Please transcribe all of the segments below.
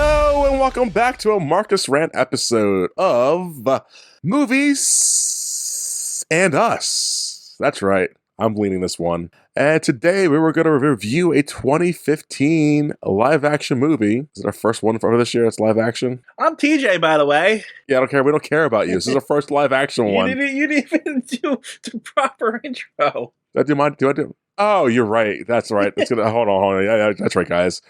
Hello and welcome back to a Marcus Rant episode of Movies and Us. That's right, I'm leading this one. And today we were going to review a 2015 live-action movie. This is our first one for this year. It's live-action. I'm TJ, by the way. Yeah, I don't care. We don't care about you. This is our first live-action one. You didn't even do the proper intro. Do I do? Oh, you're right. That's right. It's gonna hold on. Yeah, that's right, guys.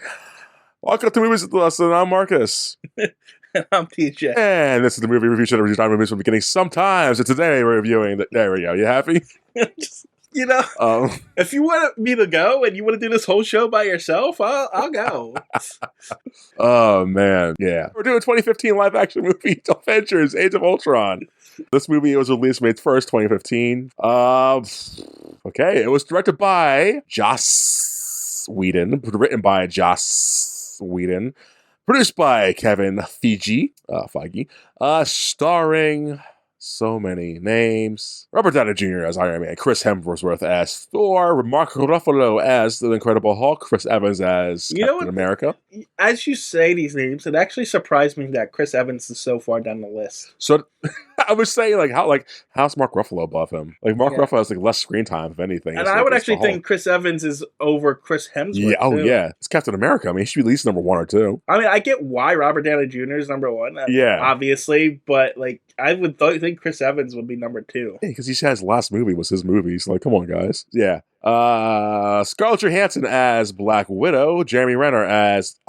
Welcome to Movies with Us, and I'm Marcus. And I'm TJ. And this is the movie review show that reviews time movies from the beginning sometimes. And today we're reviewing there we go. You happy? Just, if you want me to go and you want to do this whole show by yourself, I'll go. Oh, man. Yeah. We're doing a 2015 live action movie, Avengers Age of Ultron. This movie was released May 1st, 2015. Okay. It was directed by Joss Whedon, written by Joss Whedon, produced by Kevin Feige, starring so many names: Robert Downey Jr. as Iron Man, Chris Hemsworth as Thor, Mark Ruffalo as the Incredible Hulk, Chris Evans as Captain America. As you say these names, it actually surprised me that Chris Evans is so far down the list. So I was saying, how's Mark Ruffalo above him? Mark Ruffalo has less screen time, if anything. And I would actually think Chris Evans is over Chris Hemsworth. Yeah, yeah. It's Captain America. I mean, he should be at least number 1 or 2. I mean, I get why Robert Downey Jr. is number 1. Obviously, but I would think Chris Evans would be number 2. Yeah, because he said his last movie was his movie. So, come on, guys. Yeah. Scarlett Johansson as Black Widow. Jeremy Renner as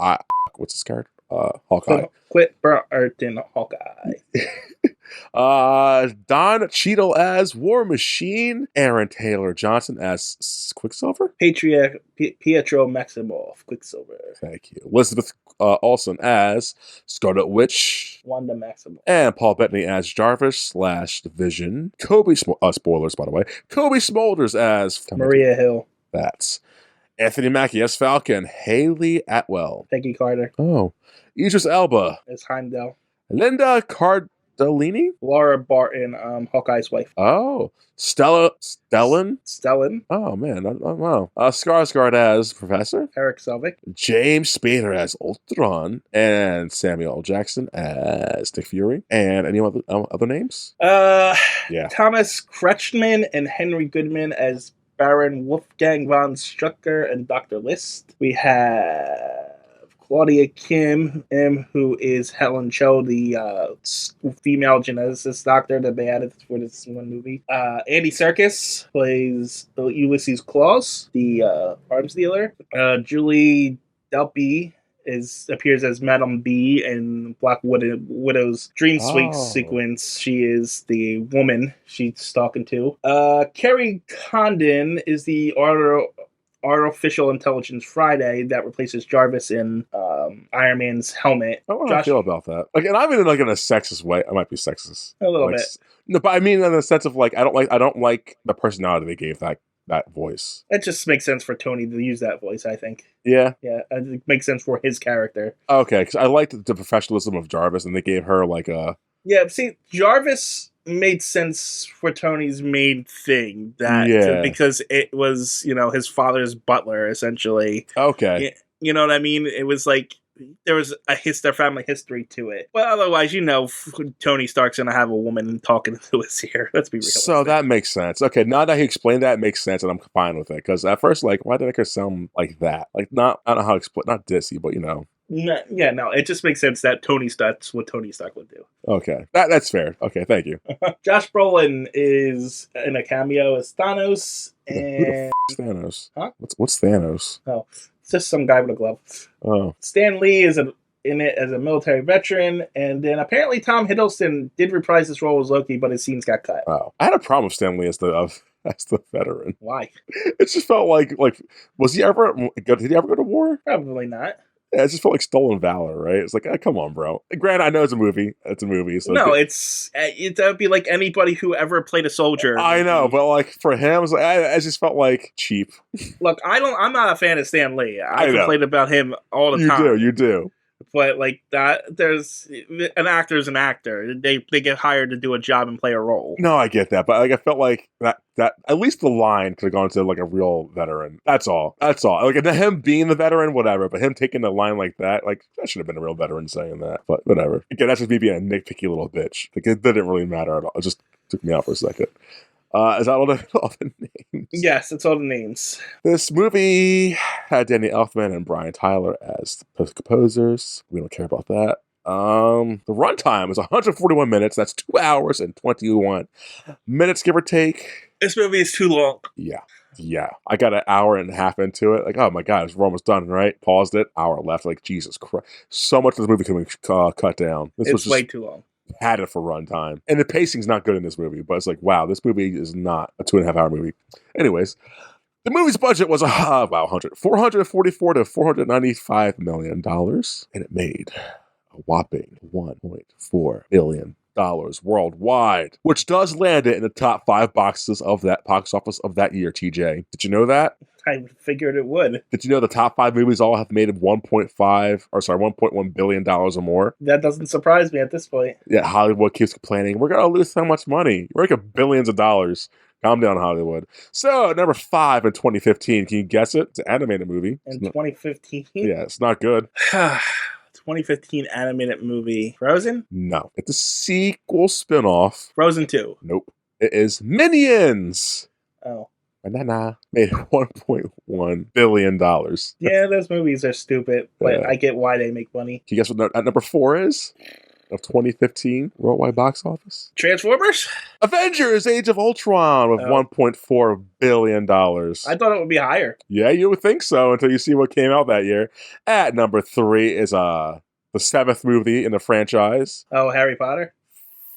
what's his character? Hawkeye. Quit Burton Hawkeye. Don Cheadle as War Machine. Aaron Taylor Johnson as Quicksilver. Pietro Maximoff, Quicksilver. Thank you. Elizabeth Olsen as Scarlet Witch. Wanda Maximoff. And Paul Bettany as Jarvis / Vision. Spoilers, by the way. Kobe Smulders as Maria Hill. That's Anthony Mackie as Falcon. Haley Atwell. Peggy Carter. Oh. Idris Elba as Heimdall. Linda Cardellini. Laura Barton, Hawkeye's wife. Oh. Stellan. Oh, man. Wow. Skarsgård as Professor. Eric Selvig. James Spader as Ultron. And Samuel L. Jackson as Nick Fury. And any other names? Thomas Kretschmann and Henry Goodman as Baron Wolfgang von Strucker and Dr. List. We have Claudia Kim, who is Helen Cho, the female geneticist doctor that they added for this one movie. Andy Serkis plays Ulysses Claus, the arms dealer. Julie Delpy appears as Madame B in Black Widow's Dream Suite sequence. She is the woman she's talking to. Kerry Condon is the Artificial Intelligence Friday that replaces Jarvis in Iron Man's helmet. I don't know how I feel about that. And I mean in a sexist way. I might be sexist. A little bit. No, but I mean in the sense of I don't like the personality they gave that voice. It just makes sense for Tony to use that voice, I think. Yeah? Yeah, it makes sense for his character. Okay, because I liked the professionalism of Jarvis, and they gave her a... Yeah, see, Jarvis made sense for Tony's main thing, because it was, his father's butler, essentially. Okay. You know what I mean? It was there was their family history to it. But otherwise, Tony Stark's going to have a woman talking to his ear. Let's be real. So that makes sense. Okay, now that he explained that, it makes sense, and I'm fine with it. Because at first, why did it make her sound like that? I don't know how to explain, not dissy, but No, it just makes sense that that's what Tony Stark would do. Okay, that's fair. Okay, thank you. Josh Brolin is in a cameo as Thanos. And... Who the f*** is Thanos? Huh? What's Thanos? Oh, it's just some guy with a glove. Oh. Stan Lee is in it as a military veteran, and then apparently Tom Hiddleston did reprise his role as Loki, but his scenes got cut. Oh, I had a problem with Stan Lee as the veteran. Why? It just felt like did he ever go to war? Probably not. Yeah, it just felt like stolen valor, right? It's come on, bro. Granted, I know it's a movie. It's a movie. So no, it would be like anybody who ever played a soldier. I know, but for him, I just felt cheap. Look, I'm not a fan of Stan Lee. I complain about him all the time. You do. But like that, there's an actor is an actor. They get hired to do a job and play a role. No, I get that, but like I felt like that at least the line could have gone to like a real veteran. That's all. Like and him being the veteran, whatever. But him taking a line like that should have been a real veteran saying that. But whatever. Again, that's just me being a nitpicky little bitch. Like it didn't really matter at all. It just took me out for a second. Is that all the names? Yes, it's all the names. This movie had Danny Elfman and Brian Tyler as the composers. We don't care about that. The runtime is 141 minutes. That's 2 hours and 21 minutes, give or take. This movie is too long. Yeah. I got an hour and a half into it. Like, oh my God, we're almost done, right? Paused it. Hour left. Like, Jesus Christ. So much of this movie could be cut down. This was way too long. Had it for runtime. And the pacing's not good in this movie, but it's like, wow, this movie is not a 2.5 hour movie. Anyways, the movie's budget was $444 to $495 million, and it made a whopping $1.4 billion worldwide, which does land it in the top 5 boxes of that box office of that year, TJ. Did you know that? I figured it would. Did you know the top 5 movies all have made $1.1 billion or more? That doesn't surprise me at this point. Yeah, Hollywood keeps complaining, we're going to lose so much money. We're making billions of dollars. Calm down, Hollywood. So, number 5 in 2015. Can you guess it? It's an animated movie. In 2015? Yeah, it's not good. 2015 animated movie. Frozen? No. It's a sequel spinoff. Frozen 2. Nope. It is Minions. Oh. Banana made $1.1 billion. Yeah, those movies are stupid, but I get why they make money. Can you guess what at number 4 is? Of 2015 worldwide box office? Transformers? Avengers Age of Ultron with $1.4 billion. I thought it would be higher. Yeah, you would think so until you see what came out that year. At number 3 is the 7th movie in the franchise. Oh, Harry Potter?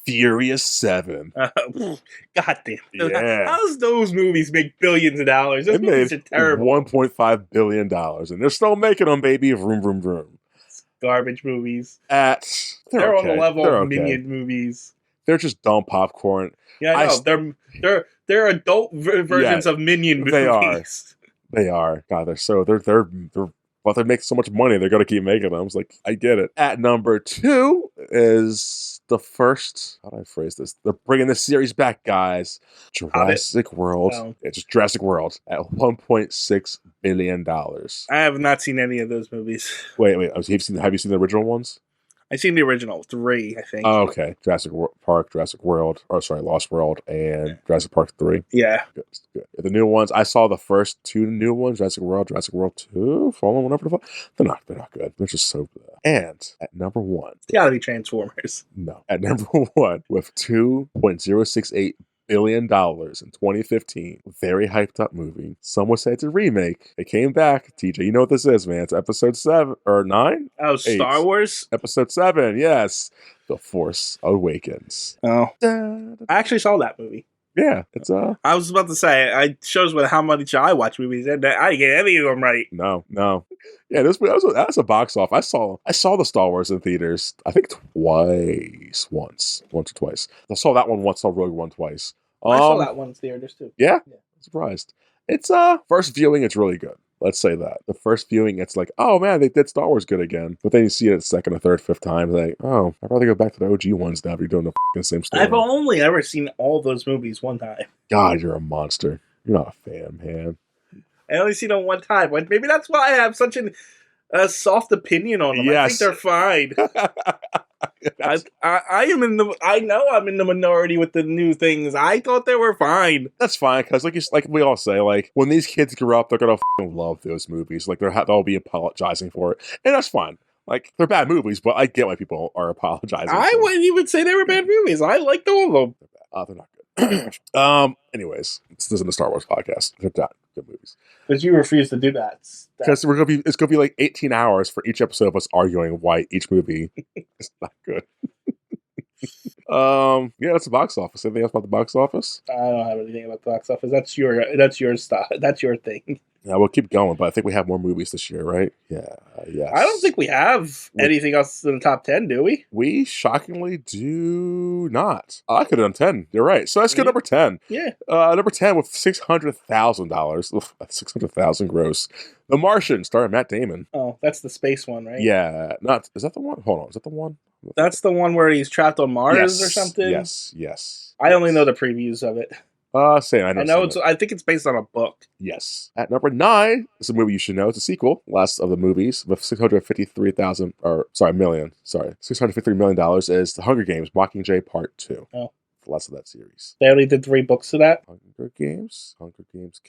Furious 7. God damn. Yeah. How does those movies make billions of dollars? Those movies are terrible. $1.5 billion. And they're still making them, baby. Vroom, vroom, vroom. Garbage movies. They're okay. On the level they're of okay. Minion movies. They're just dumb popcorn. Yeah, I know. They're adult versions of Minion movies. They are. God, but they make so much money, they're gonna keep making them. I was like, I get it. At number 2 is the first. How do I phrase this? They're bringing the series back, guys. Jurassic World. Oh. It's just Jurassic World at $1.6 billion. I have not seen any of those movies. Wait. Have you seen the original ones? I've seen the original 3, I think. Oh, okay. Jurassic Park, Jurassic World, Lost World, and Jurassic Park 3. Yeah. Good. The new ones, I saw the first 2 new ones, Jurassic World 2, Fallen, whatever the fuck. They're not good. They're just so good. And at number 1. It's gotta be Transformers. No. At number 1 with $2.068 billion in 2015. Very hyped up movie. Some would say it's a remake. It came back. TJ, you know what this is, man. It's episode 7 or 9? Oh, 8. Star Wars? Episode 7, yes. The Force Awakens. Oh. I actually saw that movie. Yeah, it's I was about to say, it shows how much I watch movies, and I didn't get any of them right. No. Yeah, that's a box off. I saw the Star Wars in theaters. I think once or twice. I saw that one once. Saw Rogue One twice. I saw that one in theaters too. Yeah, I'm surprised. It's first viewing. It's really good. Let's say that. The first viewing, it's like, oh man, they did Star Wars good again. But then you see it a second, or third, fifth time, like, oh, I'd rather go back to the OG ones now if you're doing the same story. I've only ever seen all those movies one time. God, you're a monster. You're not a fan, man. I only seen them one time. Maybe that's why I have such a soft opinion on them. Yes. I think they're fine. I know I'm in the minority with the new things. I thought they were fine. That's fine, because like we all say, like when these kids grow up, they're gonna love those movies. Like they'll be apologizing for it, and that's fine. Like they're bad movies, but I get why people are apologizing. I wouldn't even say they were bad movies. I liked all of them. They're not good. Anyways, this isn't a Star Wars podcast. They're not good movies. But you refuse to do that. Because it's gonna be like 18 hours for each episode of us arguing why each movie is not good. Yeah, that's the box office. Anything else about the box office? I don't have anything about the box office. That's your stuff. That's your thing. Yeah, we'll keep going, but I think we have more movies this year, right? Yeah, yes. I don't think we have anything else in the top 10, do we? We shockingly do not. Oh, I could have done 10. You're right. So let's go number 10. Yeah. Number 10 with $600,000. 600,000 gross. The Martian, starring Matt Damon. Oh, that's the space one, right? Yeah. Is that the one? Hold on. Is that the one? That's the one where he's trapped on Mars or something? Yes. I only know the previews of it. Same. I know I think it's based on a book. Yes. At number 9 is a movie you should know. It's a sequel, last of the movies, with $653 million is The Hunger Games: Mockingjay Part 2. Oh. Last of that series. They only did 3 books of that? Hunger Games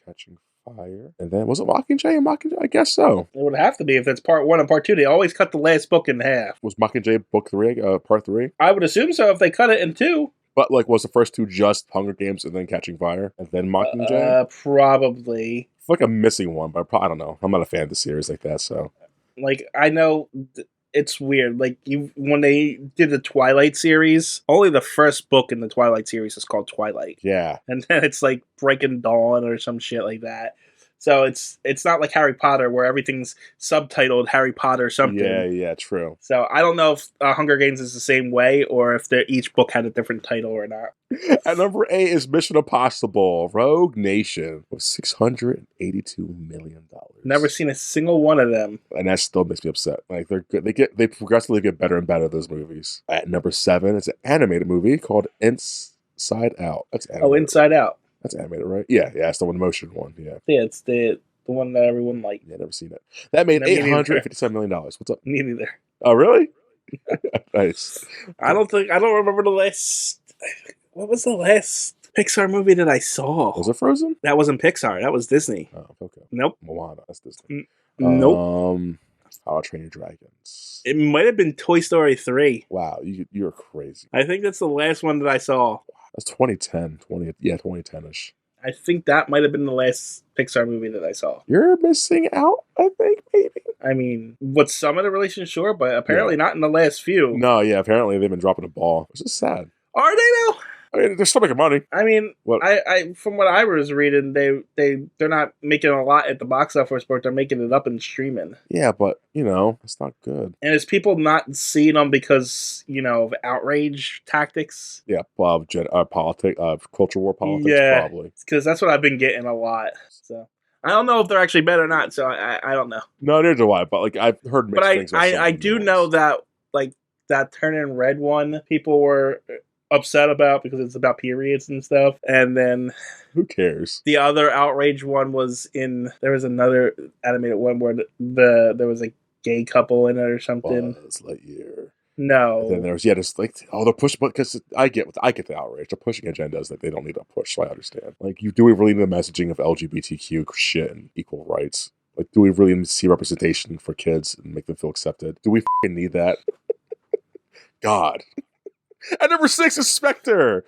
Catching Fire. And then, was it Mockingjay and Mockingjay? I guess so. It would have to be if it's part 1 and part 2. They always cut the last book in half. Was Mockingjay book 3, part 3? I would assume so if they cut it in 2. But, was the first 2 just Hunger Games and then Catching Fire? And then Mockingjay? Probably. I feel like I'm missing one, but I don't know. I'm not a fan of the series like that, so. I know it's weird. When they did the Twilight series, only the first book in the Twilight series is called Twilight. Yeah. And then it's Breaking Dawn or some shit like that. So it's not like Harry Potter where everything's subtitled Harry Potter something. Yeah, true. So I don't know if Hunger Games is the same way or if each book had a different title or not. At number 8 is Mission Impossible: Rogue Nation with $682 million. Never seen a single one of them, and that still makes me upset. They're good. They progressively get better and better. Those movies. At number 7 is an animated movie called Inside Out. That's animated. Oh, Inside Out. That's animated, right? Yeah, it's the one motion one. Yeah, it's the one that everyone liked. Yeah, never seen it. That made $857 million. What's up? Me neither. Oh, really? Nice. I don't remember the last. What was the last Pixar movie that I saw? Was it Frozen? That wasn't Pixar. That was Disney. Oh, okay. Nope. Moana. That's Disney. Nope. How to Train Your Dragons. It might have been Toy Story 3. Wow, you're crazy. I think that's the last one that I saw. That's 2010. 2010-ish. I think that might have been the last Pixar movie that I saw. You're missing out, I think, maybe. I mean, with some of the relations, sure, but apparently not in the last few. No, yeah, apparently they've been dropping the ball, which is sad. Are they now? I mean, they're still making money. I mean, I from what I was reading, they're not making a lot at the box office, but they're making it up in streaming. Yeah, but it's not good. And it's people not seeing them because of outrage tactics. Yeah, politics, culture war politics, probably. Because that's what I've been getting a lot. So I don't know if they're actually bad or not. So I don't know. No, neither do I. But I've heard mixed things. But I do know that that Turning Red one, people were upset about because it's about periods and stuff. And then who cares? The other outrage one was there was another animated one where there was a gay couple in it or something. Buzz Lightyear. No. And then there's they're pushing, because I get the outrage. They're pushing agendas that they don't need to push. So I understand. Do we really need the messaging of LGBTQ shit and equal rights? Do we really need to see representation for kids and make them feel accepted? Do we need that? God. At number 6 is Spectre.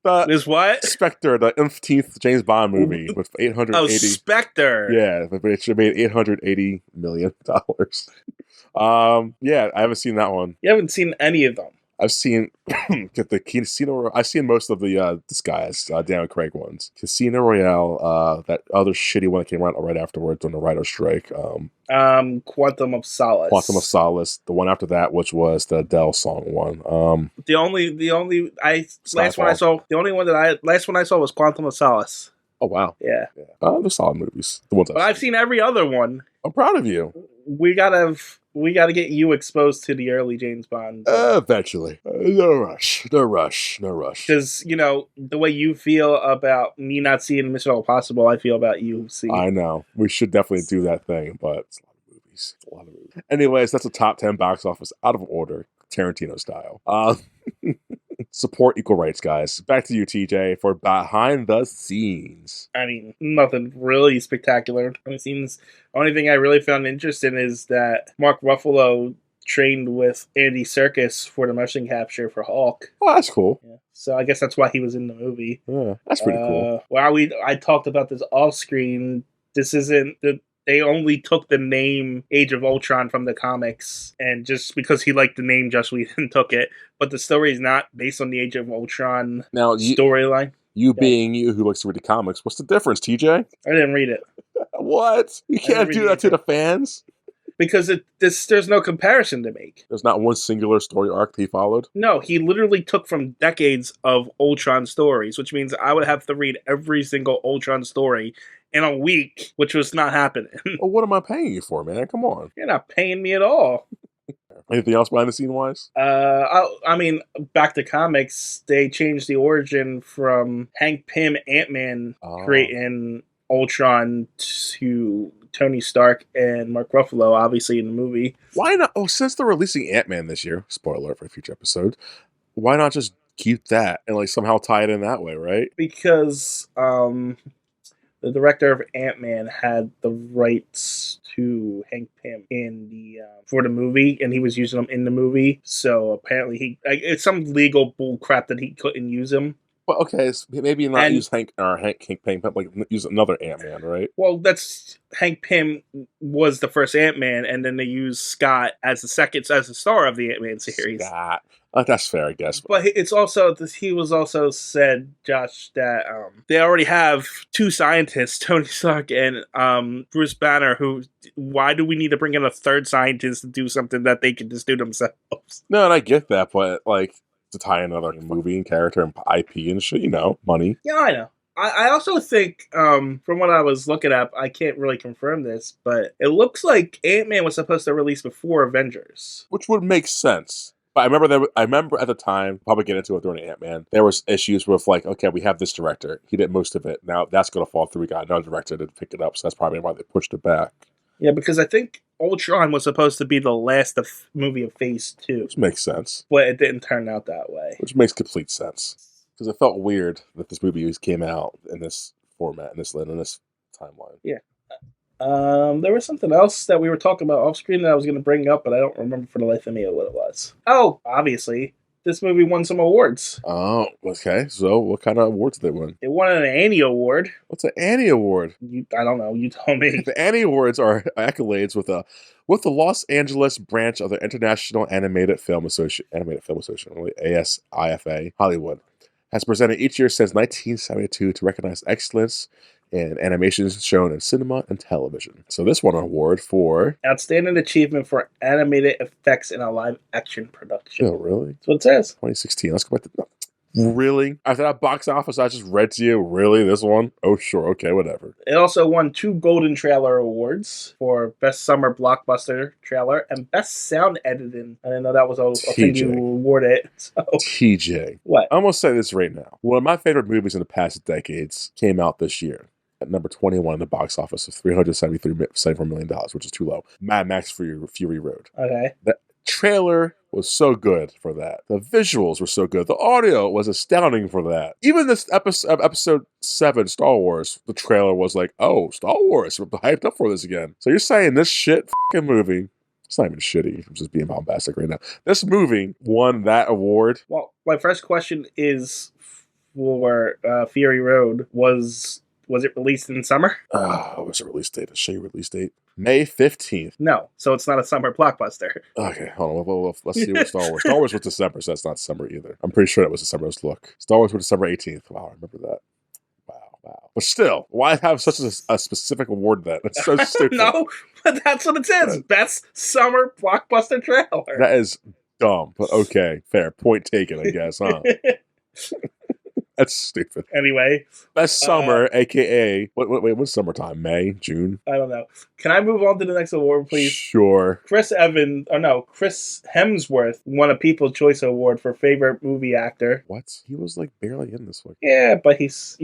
Is what? Spectre, the 15th James Bond movie with 880. Oh, Spectre. Yeah, but it should have made $880 million. Yeah, I haven't seen that one. You haven't seen any of them. I've seen the Casino. I've seen most of the Disguise, Daniel Craig ones. Casino Royale, that other shitty one that came out right afterwards on the writer's strike. Quantum of Solace. Quantum of Solace. The one after that, which was the Adele song one. The last one I saw was Quantum of Solace. Oh wow. Yeah. They're solid movies. The ones I've seen every other one. I'm proud of you. We gotta get you exposed to the early James Bond. Eventually. No rush. Because, the way you feel about me not seeing Mission Impossible, I feel about you seeing. I know. We should definitely do that thing, but it's a lot of movies. Anyways, that's a top 10 box office out of order, Tarantino style. Support equal rights, guys. Back to you, TJ, for behind the scenes. I mean, nothing really spectacular. The only thing I really found interesting is that Mark Ruffalo trained with Andy Serkis for the motion capture for Hulk. Oh, that's cool. Yeah. So I guess that's why he was in the movie. Yeah, that's pretty cool. I talked about this off screen. This isn't they only took the name Age of Ultron from the comics, and just because he liked the name, Joss Whedon took it. But the story is not based on the Age of Ultron storyline. You being you who likes to read the comics, what's the difference, TJ? I didn't read it. What? You can't do that to the fans? Because there's no comparison to make. There's not one singular story arc he followed? No, he literally took from decades of Ultron stories, which means I would have to read every single Ultron story in a week, which was not happening. Well, what am I paying you for, man? Come on. You're not paying me at all. Anything else behind the scene wise? I mean, back to comics, they changed the origin from Hank Pym Ant-Man creating Ultron to Tony Stark and Mark Ruffalo, obviously, in the movie. Why not? Oh, since they're releasing Ant-Man this year, spoiler alert for a future episode, why not just keep that and like somehow tie it in that way, right? Because the director of Ant-Man had the rights to Hank Pym in the for the movie, and he was using them in the movie. So apparently, it's some legal bull crap that he couldn't use him. Well, okay, so maybe not use Hank Pym, but like use another Ant-Man, right? Well, that's Hank Pym was the first Ant-Man, and then they used Scott as the star of the Ant-Man series. Scott. That's fair, I guess. But it's also, he was also said, Josh, that they already have two scientists, Tony Stark and Bruce Banner, why do we need to bring in a third scientist to do something that they can just do themselves? No, and I get that, but like to tie another movie and character and IP and shit, money. Yeah, I know. I also think, from what I was looking at, I can't really confirm this, but it looks like Ant-Man was supposed to release before Avengers. Which would make sense. But I remember at the time, probably get into it during Ant-Man, there was issues with like, okay, we have this director. He did most of it. Now that's going to fall through. We got another director to pick it up. So that's probably why they pushed it back. Yeah, because I think Ultron was supposed to be the last movie of Phase 2. Which makes sense. But it didn't turn out that way. Which makes complete sense. Because it felt weird that this movie came out in this format, in this timeline. Yeah. There was something else that we were talking about off screen that I was going to bring up, but I don't remember for the life of me what it was. Oh, obviously, this movie won some awards. Oh, okay. So, what kind of awards did they win? It won an Annie Award. What's an Annie Award? I don't know. You tell me. The Annie Awards are accolades with the Los Angeles branch of the International Animated Film Association, ASIFA, Hollywood, has presented each year since 1972 to recognize excellence in animations shown in cinema and television. So this won an award for Outstanding Achievement for Animated Effects in a Live Action Production. Oh, really? That's what it says. 2016. Let's go back to... Really? After that box office I just read to you, really? This one? Oh, sure. Okay, whatever. It also won 2 Golden Trailer Awards for Best Summer Blockbuster Trailer and Best Sound Editing. I didn't know that was a thing you awarded. So. TJ. What? I'm going to say this right now. One of my favorite movies in the past decades came out this year. At number 21 in the box office of $374 million, which is too low. Mad Max Fury Road. Okay. The trailer was so good for that. The visuals were so good. The audio was astounding for that. Even this episode 7, Star Wars, the trailer was like, oh, Star Wars, we're hyped up for this again. So you're saying this shit fucking movie, it's not even shitty, I'm just being bombastic right now. This movie won that award? Well, my first question is for Fury Road, was it released in summer? What was the release date? A shady release date? May 15th. No, so it's not a summer blockbuster. Okay, hold on. Let's see what Star Wars. Star Wars was December, so that's not summer either. I'm pretty sure that was December's look. Star Wars was December 18th. Wow, I remember that. Wow. But still, why have such a specific award then? That's so stupid. No, but that's what it says. Best Summer Blockbuster Trailer. That is dumb, but okay. Fair. Point taken, I guess, huh? That's stupid. Anyway. Best summer, a.k.a. What's summertime? May? June? I don't know. Can I move on to the next award, please? Sure. Chris Hemsworth won a People's Choice Award for Favorite Movie Actor. What? He was like barely in this one. Yeah, but he's,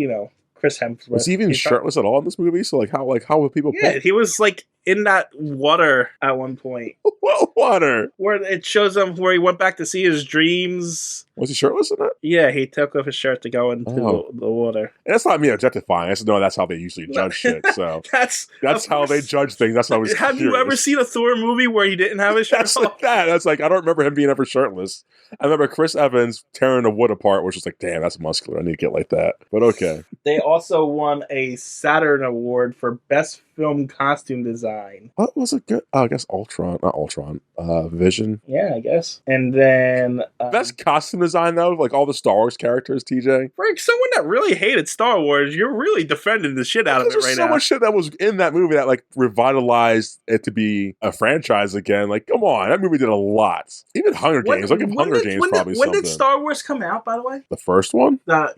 Chris Hemsworth. Was he even shirtless at all in this movie? So how would people pick? He was like in that water at one point. What water? Where it shows him where he went back to see his dreams. Was he shirtless in that? Yeah, he took off his shirt to go into the water. And that's not me objectifying. I just know that's how they usually judge shit. So that's how they judge things. That's why I was Have curious. you ever seen a Thor movie where he didn't have his shirt That's off? like that. That's like, I don't remember him being ever shirtless. I remember Chris Evans tearing the wood apart, which was like, damn, that's muscular. I need to get like that. But okay. They also won a Saturn Award for Best Film Costume Design. What was it good? Oh, I guess Ultron. Not Ultron. Vision. Yeah, I guess. And then... Best costume design, though? Like all the Star Wars characters, TJ? For someone that really hated Star Wars, you're really defending the shit out of it right now. There's so much shit that was in that movie that like revitalized it to be a franchise again. Like, come on. That movie did a lot. Even Hunger Games. I'll give Hunger Games probably something. When did Star Wars come out, by the way? The first one? That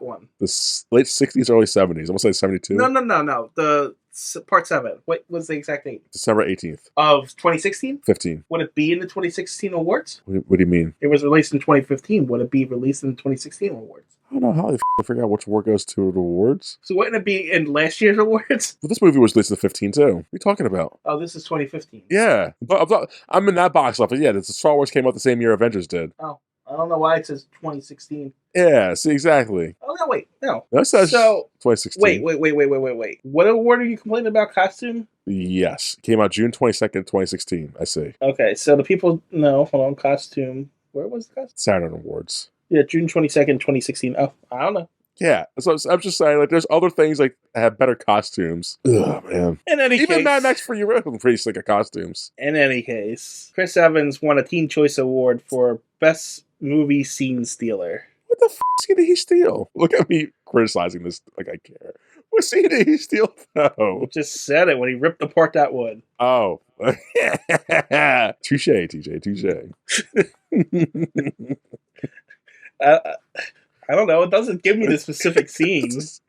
one. The late 60s, early 70s. I'm going to say 72. No. The Part 7. What was the exact date? December 18th. Of 2016? 15. Would it be in the 2016 awards? What do you mean? It was released in 2015. Would it be released in the 2016 awards? I don't know how they figure out which award goes to the awards. So wouldn't it be in last year's awards? Well, this movie was released in 15 too. What are you talking about? Oh, this is 2015. Yeah. But I'm in that box office. Yeah, the Star Wars came out the same year Avengers did. Oh, I don't know why it says 2016. Yeah, see, exactly. Oh, no, wait. No. That says 2016. Wait. What award are you complaining about costume? Yes. It came out June 22nd, 2016. I see. Okay, so the people... No, hold on. Costume. Where was the costume? Saturn Awards. Yeah, June 22nd, 2016. Oh, I don't know. Yeah, so I'm just saying, like, there's other things like that have better costumes. Ugh, man. Even Mad Max for you, I'm pretty sick of costumes. In any case, Chris Evans won a Teen Choice Award for Best Movie Scene Stealer. What the f*** did he steal? Look at me criticizing this like I care. What scene did he steal, though? He just said it when he ripped apart that wood. Oh. Touche, TJ, touche. I don't know. It doesn't give me the specific scenes.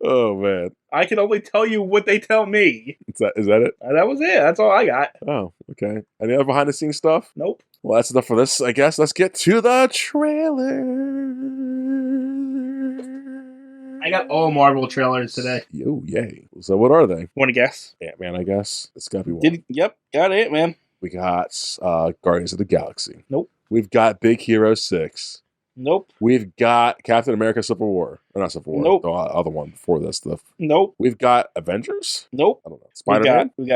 Oh, man. I can only tell you what they tell me. Is that it? That was it. That's all I got. Oh, okay. Any other behind-the-scenes stuff? Nope. Well, that's enough for this, I guess. Let's get to the trailer. I got all Marvel trailers today. Yo, yay. So what are they? Want to guess? Ant-Man, I guess. It's got to be one. Yep, got it, man. We got Guardians of the Galaxy. Nope. We've got Big Hero 6. Nope. We've got Captain America Civil War. Or not Civil War. Nope. The other one before this stuff. Nope. We've got Avengers. Nope. I don't know. Spider-Man. We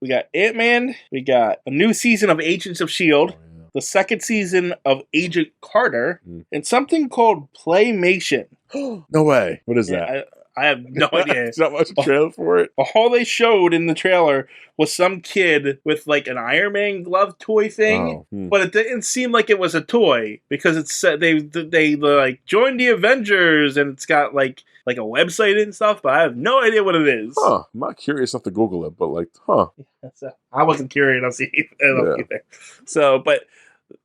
got Ant-Man. We got a new season of Agents of S.H.I.E.L.D. Oh, yeah. The second season of Agent Carter. And something called Playmation. No way. What is that? I have no idea. There's not much trailer for it. All they showed in the trailer was some kid with like an Iron Man glove toy thing, but it didn't seem like it was a toy because it said they like joined the Avengers and it's got like a website and stuff, but I have no idea what it is. Huh. I'm not curious enough to Google it, but like, huh. I wasn't curious enough either. So, but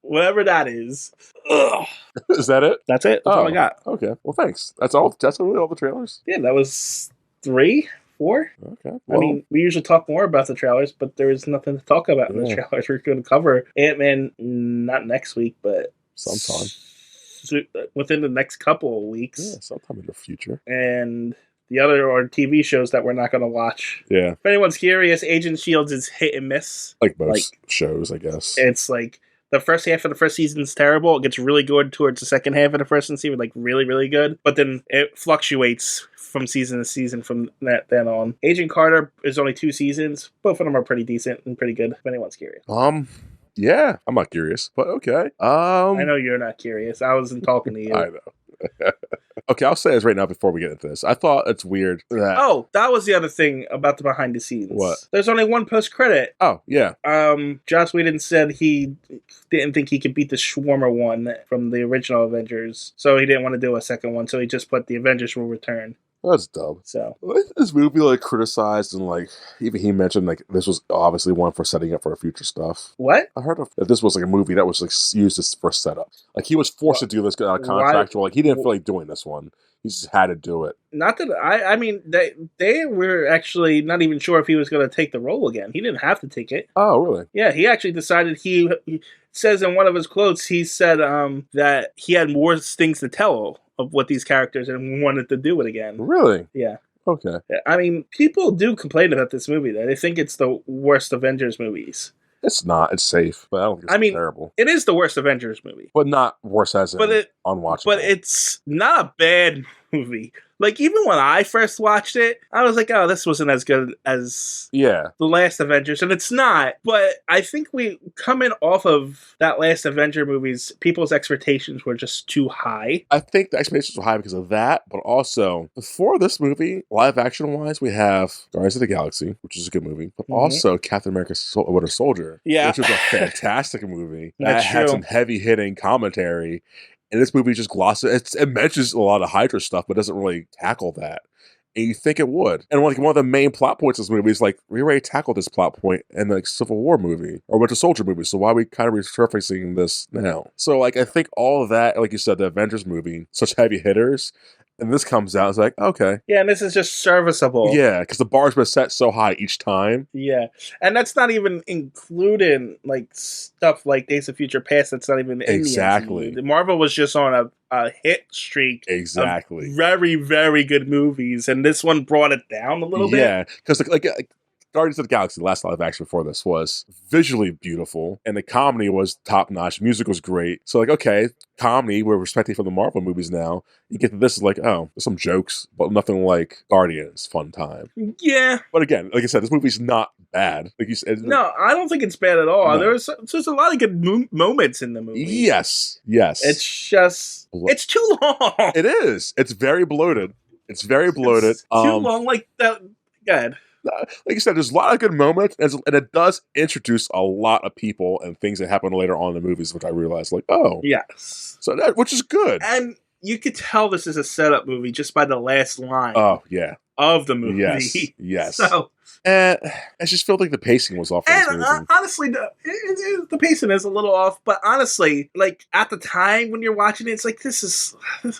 whatever that is. Ugh. Is that it? That's it. That's all I got. Okay. Well, thanks. That's all. That's really all the trailers? Yeah, that was 3, 4. Okay. Well, I mean, we usually talk more about the trailers, but there is nothing to talk about in the trailers. We're going to cover Ant-Man not next week, but sometime. Within the next couple of weeks. Yeah, sometime in the future. And the other are TV shows that we're not going to watch. Yeah. If anyone's curious, Agent S.H.I.E.L.D. is hit and miss. Like most shows, I guess. It's like the first half of the first season is terrible. It gets really good towards the second half of the first season, like really, really good. But then it fluctuates from season to season from that then on. Agent Carter is only 2 seasons. Both of them are pretty decent and pretty good, if anyone's curious. Yeah, I'm not curious, but okay. I know you're not curious. I wasn't talking to you. I know. Okay, I'll say this right now before we get into this. I thought it's weird that... Oh, that was the other thing about the behind the scenes. What? There's only one post-credit. Oh, yeah. Joss Whedon said he didn't think he could beat the Shawarma one from the original Avengers, so he didn't want to do a second one, so he just put The Avengers Will Return. That's dumb. So this movie like criticized and like even he mentioned like this was obviously one for setting up for future stuff. What? I heard that this was like a movie that was like used for setup. Like he was forced to do this contractual. Like he didn't feel like doing this one. He just had to do it. Not that I mean they were actually not even sure if he was going to take the role again. He didn't have to take it. Oh really? Yeah, he actually decided he says in one of his quotes he said that he had more things to tell of what these characters and wanted to do it again. Really? Yeah. Okay. I mean, people do complain about this movie, though. They think it's the worst Avengers movies. It's not. It's safe, but I don't think it's terrible. It is the worst Avengers movie. But not worse as in unwatchable. But it's not a bad movie. Like, even when I first watched it, I was like, oh, this wasn't as good as the last Avengers. And it's not. But I think we coming off of that last Avenger movies, people's expectations were just too high. I think the expectations were high because of that. But also, before this movie, live action-wise, we have Guardians of the Galaxy, which is a good movie. But also Captain America Winter Soldier, which is a fantastic movie. That had some heavy-hitting commentary. And this movie just glosses it mentions a lot of Hydra stuff, but doesn't really tackle that. And you think it would. And one of the main plot points of this movie is like, we already tackled this plot point in the Civil War movie or Winter Soldier movie, so why are we kind of resurfacing this now? So like I think all of that, like you said, the Avengers movie, such heavy hitters, and this comes out, it's like, okay. Yeah, and this is just serviceable. Yeah, because the bar's been set so high each time. Yeah, and that's not even including like stuff like Days of Future Past that's not even in the MCU. Marvel was just on a hit streak of very, very good movies, and this one brought it down a little bit. Yeah, because like Guardians of the Galaxy, the last live action before this, was visually beautiful, and the comedy was top-notch. Music was great. So, like, okay, comedy, we're respecting from the Marvel movies now. You get to this, like, oh, there's some jokes, but nothing like Guardians, fun time. Yeah. But again, like I said, this movie's not bad. Like you said, no, I don't think it's bad at all. No. There's a lot of good moments in the movie. Yes. It's just, it's too long. It is. It's very bloated. It's very bloated. It's too long, like that. Go ahead. Like you said, there's a lot of good moments, and it does introduce a lot of people and things that happen later on in the movies, which I realized, like, oh. Yes. So which is good. And you could tell this is a setup movie just by the last line. Oh, yeah. Of the movie. Yes. So, and I just felt like the pacing was off. And honestly, the pacing is a little off. But honestly, like at the time when you're watching it, it's like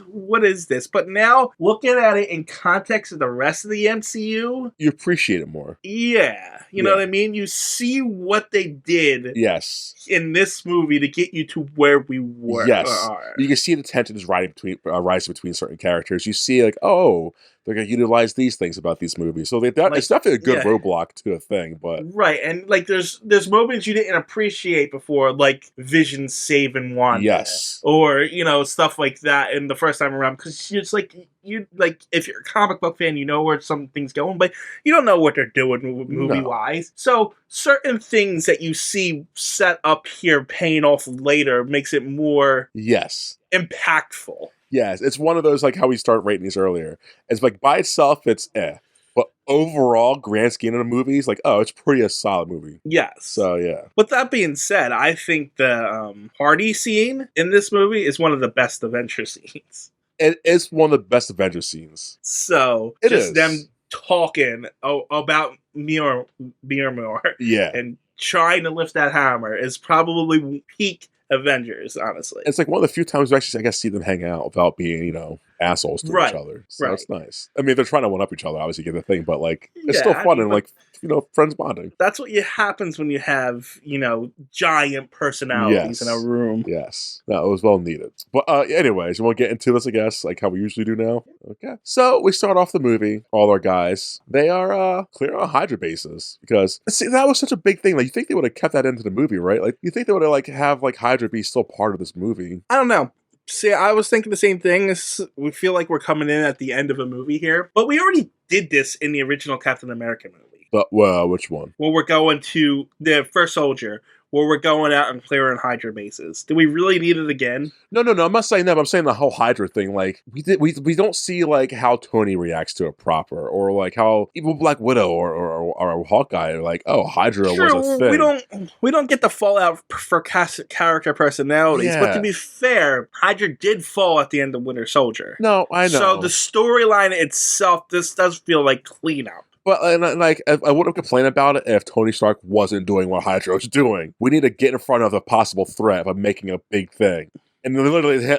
what is this? But now looking at it in context of the rest of the MCU, you appreciate it more. Yeah, you know what I mean. You see what they did. Yes. In this movie to get you to where we were. Yes. You can see the tensions rising between certain characters. You see, like, oh, they're going to utilize these things about these movies. So it's definitely a good roadblock to a thing, but right. And like, there's moments you didn't appreciate before, like Vision saving Wanda, yes, or stuff like that in the first time around. Because it's like if you're a comic book fan, you know where something's going, but you don't know what they're doing movie wise. So certain things that you see set up here, paying off later, makes it more impactful. Yes, it's one of those, like how we started rating these earlier. It's like by itself, it's but overall, grand scheme of the movies, like, oh, it's pretty a solid movie. Yes. So yeah. With that being said, I think the party scene in this movie is one of the best Avenger scenes. It is one of the best Avenger scenes. So just them talking about Mjolnir, and trying to lift that hammer is probably peak Avengers, honestly. It's like one of the few times we actually, I guess, see them hang out without being, assholes to each other. So it's nice. I mean, they're trying to one up each other, obviously, get the thing, but like, it's still fun and like, friends bonding. That's what happens when you have, giant personalities in a room. Yes. No, it was well needed. But anyways, you want to get into this, I guess, like how we usually do now? Okay. So we start off the movie, all our guys, they are clear on Hydra bases because, see, that was such a big thing. Like, you think they would have kept that into the movie, right? Like, you think they would have have Hydra be still part of this movie? I don't know. See, I was thinking the same thing. We feel like we're coming in at the end of a movie here, but we already did this in the original Captain America movie. But which one? When we're going to the First Soldier, where we're going out and clearing Hydra bases. Do we really need it again? No. I'm not saying that. But I'm saying the whole Hydra thing. Like we don't see like how Tony reacts to it proper, or like how even Black Widow or Hawkeye are like, oh, Hydra was a thing. We don't get the fallout for character personalities. But to be fair, Hydra did fall at the end of Winter Soldier. No, I know. So the storyline itself, this does feel like cleanup. But I wouldn't complain about it if Tony Stark wasn't doing what Hydra was doing. We need to get in front of the possible threat by making a big thing. And then literally,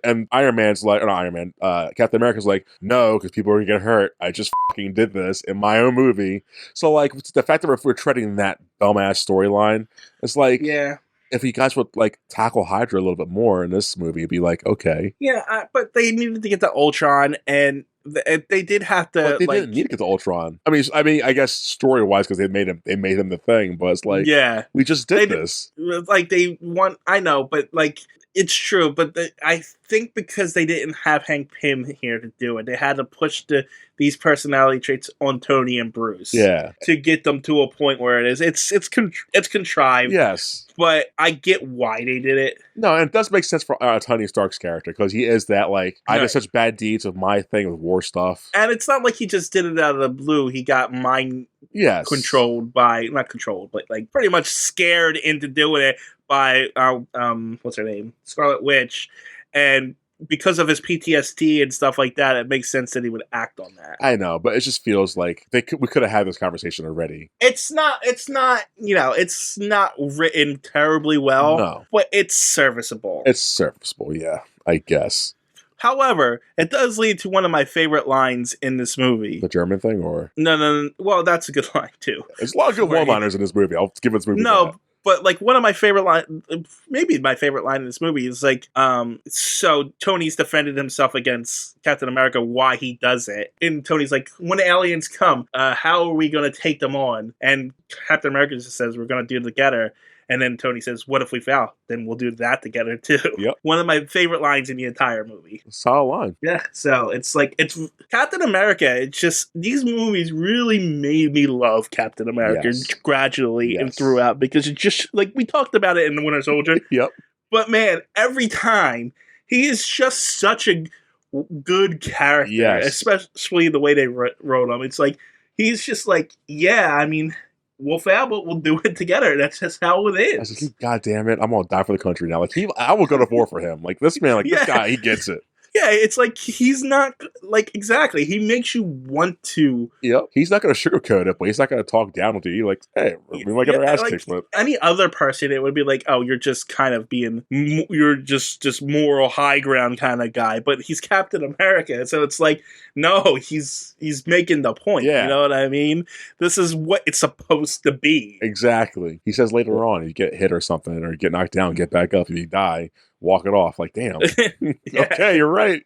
and Iron Man's like, or not Iron Man, Captain America's like, no, because people are going to get hurt. I just fucking did this in my own movie. So, like, the fact that we're treading that dumbass storyline, it's like, if you guys would tackle Hydra a little bit more in this movie, it'd be like, okay. Yeah, but they needed to get to Ultron, and they did have to. But they like, didn't need to get to Ultron. I mean, I guess story wise because they made him the thing. But it's like, yeah, we just did this. Like they want. I know, but like it's true. But I think because they didn't have Hank Pym here to do it, they had to push these personality traits on Tony and Bruce. Yeah, to get them to a point where it is. It's contrived. Yes. But I get why they did it. No, and it does make sense for Tony Stark's character because he is that like I did such bad deeds of my thing with war stuff, and it's not like he just did it out of the blue. He got mind controlled by not controlled, but like pretty much scared into doing it by what's her name, Scarlet Witch, and because of his PTSD and stuff like that, it makes sense that he would act on that. I know, but it just feels like we could have had this conversation already. It's not, it's not written terribly well, no, but it's serviceable. It's serviceable, yeah, I guess. However, it does lead to one of my favorite lines in this movie. The German thing, or? No. Well, that's a good line, too. There's a lot of good one-liners in this movie. I'll give this movie that. But like one of my favorite line, maybe my favorite line in this movie is like, so Tony's defended himself against Captain America, why he does it. And Tony's like, when aliens come, how are we going to take them on? And Captain America just says, we're going to do it together. And then Tony says, what if we fail? Then we'll do that together too. Yep. One of my favorite lines in the entire movie. Solid line. Yeah. So it's like, it's Captain America. It's just, these movies really made me love Captain America gradually and throughout, because it just, like we talked about it in The Winter Soldier. Yep. But man, every time he is just such a good character, especially the way they wrote him. It's like, he's just like, yeah, I mean, we'll fail, but we'll do it together. That's just how it is. I was like, God damn it, I'm gonna die for the country now. Like I will go to war for him. Like this man, this guy, he gets it. Yeah, it's like he's not like exactly. He makes you want to. Yep. He's not going to sugarcoat it, but he's not going to talk down to you. Like, hey, we might get our ass kicked. But any other person, it would be like, oh, you're just kind of being, you're just moral high ground kind of guy. But he's Captain America, so it's like, no, he's making the point. Yeah. You know what I mean? This is what it's supposed to be. Exactly. He says later on, you get hit or something, or you get knocked down, get back up, and you die. Walk it off. Like, damn. Okay, you're right.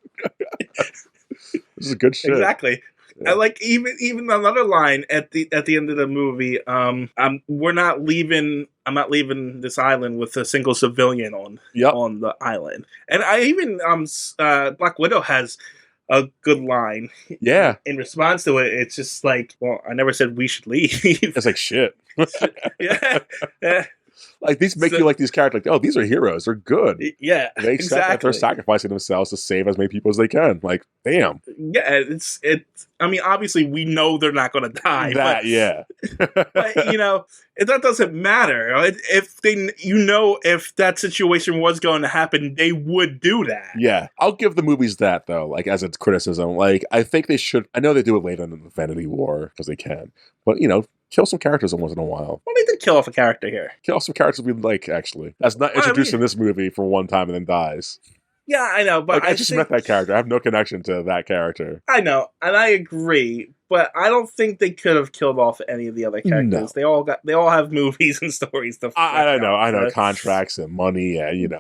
This is good shit. Exactly. Yeah. I like even another line at the end of the movie. I'm not leaving this island with a single civilian on the island. And I even Black Widow has a good line. Yeah. In response to it, it's just like, well, I never said we should leave. It's like shit. Yeah. Like these make you like these characters. Like, oh, these are heroes. They're good. Yeah, they accept that they're sacrificing themselves to save as many people as they can. Like, damn. Yeah, it's. I mean, obviously, we know they're not going to die. But you know, that doesn't matter. If they, if that situation was going to happen, they would do that. Yeah, I'll give the movies that though. Like as a criticism, like I think they should. I know they do it later in the Infinity War because they can, but kill some characters once in a while. Well, they did kill off a character here. Kill off some characters we like, actually. That's not introduced in this movie for one time and then dies. Yeah, I know, but I just met that character. I have no connection to that character. I know, and I agree, but I don't think they could have killed off any of the other characters. No. They all have movies and stories to. I know contracts and money,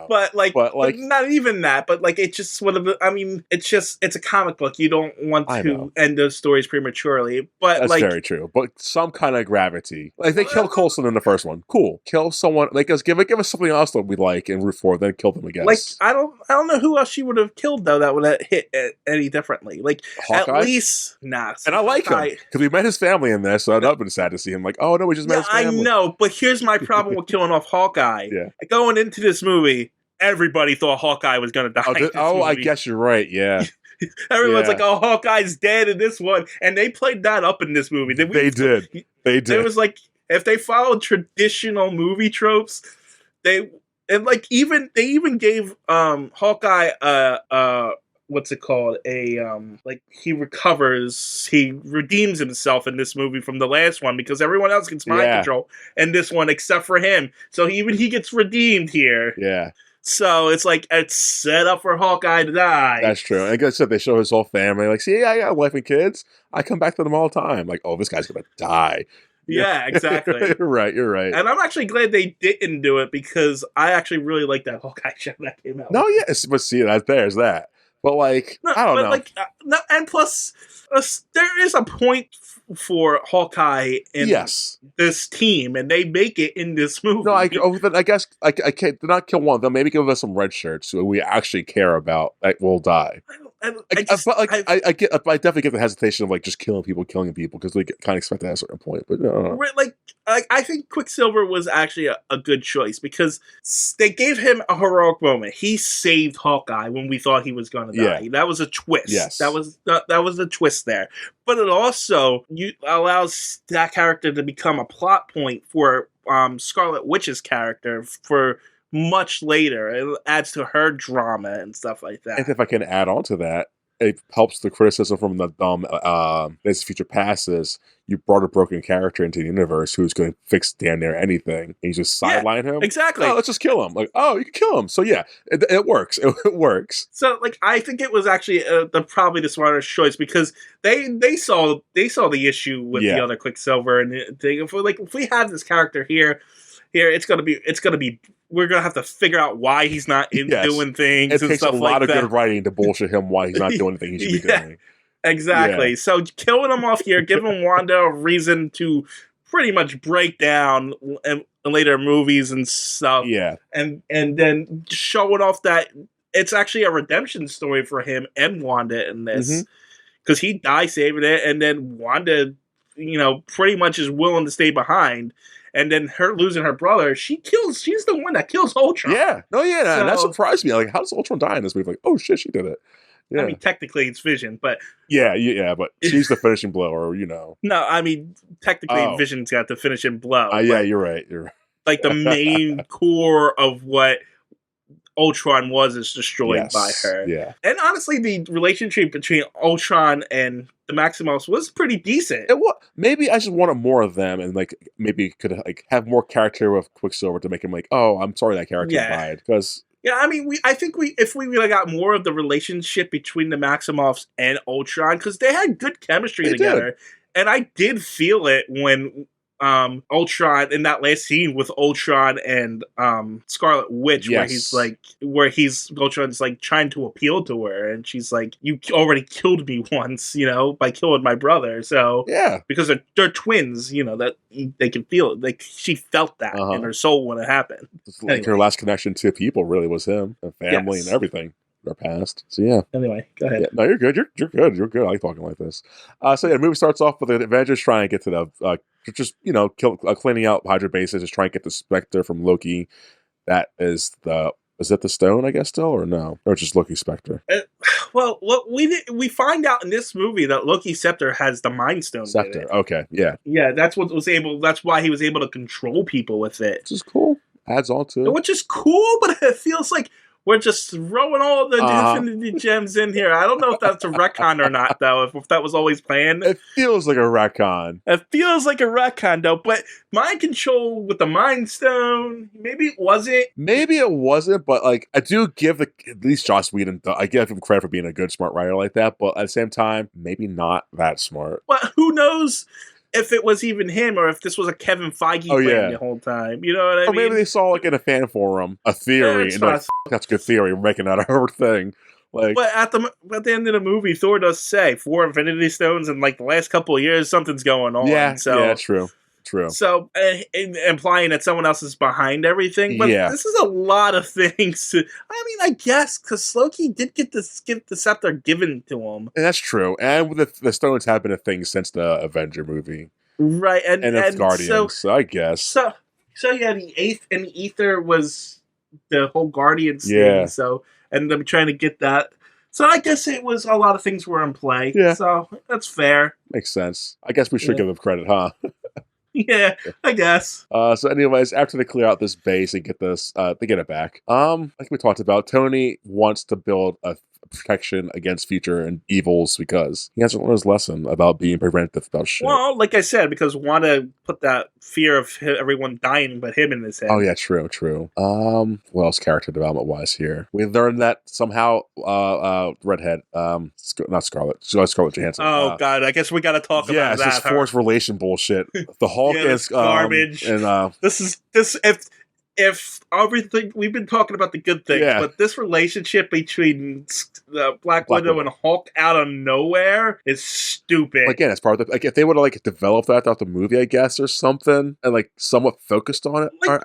But not even that. But like, it just sort of. I mean, it's a comic book. You don't want to end those stories prematurely. But that's very true. But some kind of gravity. Like they killed Coulson in the first one. Cool. Kill someone. Like give us something else that we like and root for. Then kill them again. Like I don't know who else she would have killed though that would have hit any differently. Like Hawkeye? At least And I like him because we met his family in this, so I'd have been sad to see him. Like, oh no, we just met his family. I know, but here's my problem with killing off Hawkeye. Yeah. Going into this movie, everybody thought Hawkeye was going to die. I guess you're right. Yeah. Everyone's like, "Oh, Hawkeye's dead in this one," and they played that up in this movie. They did. It was like if they followed traditional movie tropes, they even gave Hawkeye what's it called? He redeems himself in this movie from the last one because everyone else gets mind control in this one except for him. So he gets redeemed here. Yeah. So it's like it's set up for Hawkeye to die. That's true. And like I said, they show his whole family. Like, see, I got a wife and kids. I come back to them all the time. Like, oh, this guy's gonna die. Yeah, exactly. You're right. And I'm actually glad they didn't do it because I actually really like that Hawkeye show that came out. No, yes, but see, there's that. But like, I don't know. Like, no, and plus, there is a point for Hawkeye in this team, and they make it in this movie. No, I guess I can't. Do not kill one of them. Maybe give us some red shirts who we actually care about that will die. I definitely get the hesitation of like just killing people because they kind of expect that at a certain point. But no. Like, I think Quicksilver was actually a good choice because they gave him a heroic moment. He saved Hawkeye when we thought he was going to die. That was a twist. Yes, that was the twist there. But it also allows that character to become a plot point for Scarlet Witch's character for much later. It adds to her drama and stuff like that. And if I can add on to that, it helps the criticism from the Days of Future Past is you brought a broken character into the universe who's going to fix damn near anything, and you just sideline him. Exactly. Oh, let's just kill him. Like, oh, you can kill him. So yeah, it works. It works. So like, I think it was actually probably the smartest choice because they saw the issue with the other Quicksilver, and if we have this character here, it's gonna be. We're gonna have to figure out why he's not doing things. It and takes stuff a lot like of that. good writing to bullshit him why he's not doing anything he should be doing. Exactly. Yeah. So killing him off here, giving Wanda a reason to pretty much break down in later movies and stuff. Yeah. And then showing off that it's actually a redemption story for him and Wanda in this. Because he died saving it, and then Wanda, pretty much is willing to stay behind. And then her losing her brother, she's the one that kills Ultron. Yeah. No, yeah. And that surprised me. Like, how does Ultron die in this movie? Like, oh shit, she did it. Yeah. I mean, technically it's Vision, but... Yeah, but she's the finishing blow, or, No, I mean, technically Vision's got the finishing blow. Yeah, you're right. Like, the main core of what Ultron was is destroyed by her. Yeah. And honestly, the relationship between Ultron and the Maximoffs was pretty decent. Maybe I just wanted more of them, and like maybe could like have more character with Quicksilver to make him like, oh, I'm sorry that character died. Because I mean, I think if we really got more of the relationship between the Maximoffs and Ultron, because they had good chemistry together, and I did feel it when Ultron in that last scene with Ultron and Scarlet Witch, where Ultron's like trying to appeal to her, and she's like, "You already killed me once, by killing my brother." So because they're twins, that they can feel it. Like she felt that in her soul when it happened. Like her last connection to people really was him, and family and everything. Our past. So yeah. Anyway, go ahead. Yeah, no, you're good. You're good. You're good. I like talking like this. So yeah, the movie starts off with the Avengers trying to get to the cleaning out Hydra bases, just trying to get the Spectre from Loki. That is it the stone, I guess, still, or no? Or just Loki Spectre? Well, we find out in this movie that Loki Scepter has the Mind Stone. Scepter. Okay. Yeah. Yeah, that's why he was able to control people with it. Which is cool. Adds on to it. Which is cool, but it feels like we're just throwing all the Infinity Gems in here. I don't know if that's a retcon or not, though, if that was always planned. It feels like a retcon. It feels like a retcon, though, but mind control with the Mind Stone, maybe it wasn't. Maybe it wasn't, but, like, I do give at least Joss Whedon, I give him credit for being a good, smart writer like that, but at the same time, maybe not that smart. But who knows if it was even him or if this was a Kevin Feige plan the whole time. You know what I mean? Or maybe they saw, like, in a fan forum, a theory, and like, that's a good theory, we're making that our thing. Like, but at the end of the movie, Thor does say 4 Infinity Stones in, like, the last couple of years, something's going on. Yeah, true. So, implying that someone else is behind everything. But this is a lot of things. I guess, because Loki did get the scepter given to him. And that's true. And the stones have been a thing since the Avenger movie. Right. And Guardians, so I guess. So yeah, the Ether was the whole Guardians thing. So, and them trying to get that. So I guess it was a lot of things were in play. Yeah. So that's fair. Makes sense. I guess we should give them credit, huh? Yeah, I guess. So anyways, after they clear out this base and get this, they get it back. Like we talked about, Tony wants to build a protection against future and evils because he hasn't learned his lesson about being preventive about shit. Well, like I said, because Wanda put that fear of everyone dying but him in his head. Oh yeah, true. What else character development wise here? We learned that somehow redhead, not Scarlett Johansson. Oh god, I guess we got to talk about that. Yeah, it's just forced relation bullshit. The Hulk is garbage, and this. if everything we've been talking about the good things, Yeah. but this relationship between Black Widow and Hulk out of nowhere is stupid. Again, as part of the, like, if they would have like developed that throughout the movie, I guess, or something, and like somewhat focused on it. Like,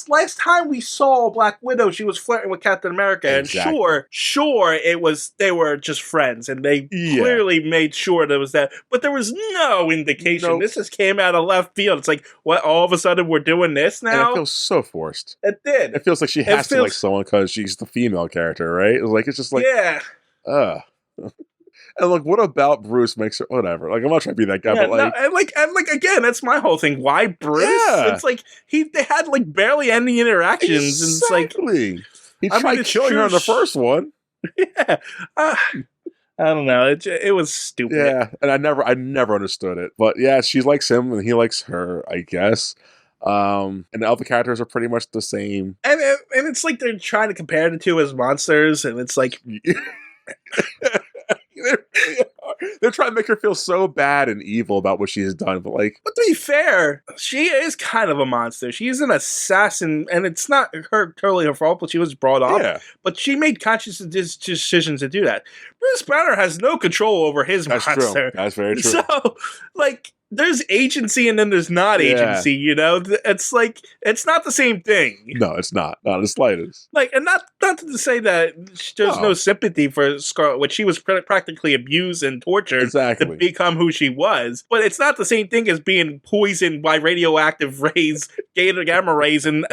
last time we saw Black Widow, she was flirting with Captain America, Exactly. and sure, it was they were just friends, and they clearly made sure there was that, but there was no indication. Nope. This just came out of left field. It's like, what? All of a sudden, we're doing this now. And it feels so forced. It did. It feels like she has to like someone because she's the female character, right? It's just like, yeah. And like, what about Bruce makes her whatever? Like, I'm not trying to be that guy, but like, and again, that's my whole thing. Why Bruce? Yeah. It's like they had like barely any interactions, exactly. And it's like he tried killing her in the first one. Yeah, I don't know. It was stupid. Yeah, and I never understood it. But yeah, she likes him and he likes her, I guess. And the other characters are pretty much the same. And it's like they're trying to compare the two as monsters, and it's like they're trying to make her feel so bad and evil about what she has done, but to be fair, she is kind of a monster. She's an assassin, and it's not totally her fault, but she was brought up. Yeah. But she made conscious decisions to do that. Bruce Banner has no control over his monster. True. That's very true. So, there's agency and then there's not agency, you know? It's like, it's not the same thing. No, it's not. Not the slightest. And not to say that there's no sympathy for Scarlet Witch. She was practically abused and tortured to become who she was. But it's not the same thing as being poisoned by radioactive rays, gamma rays, and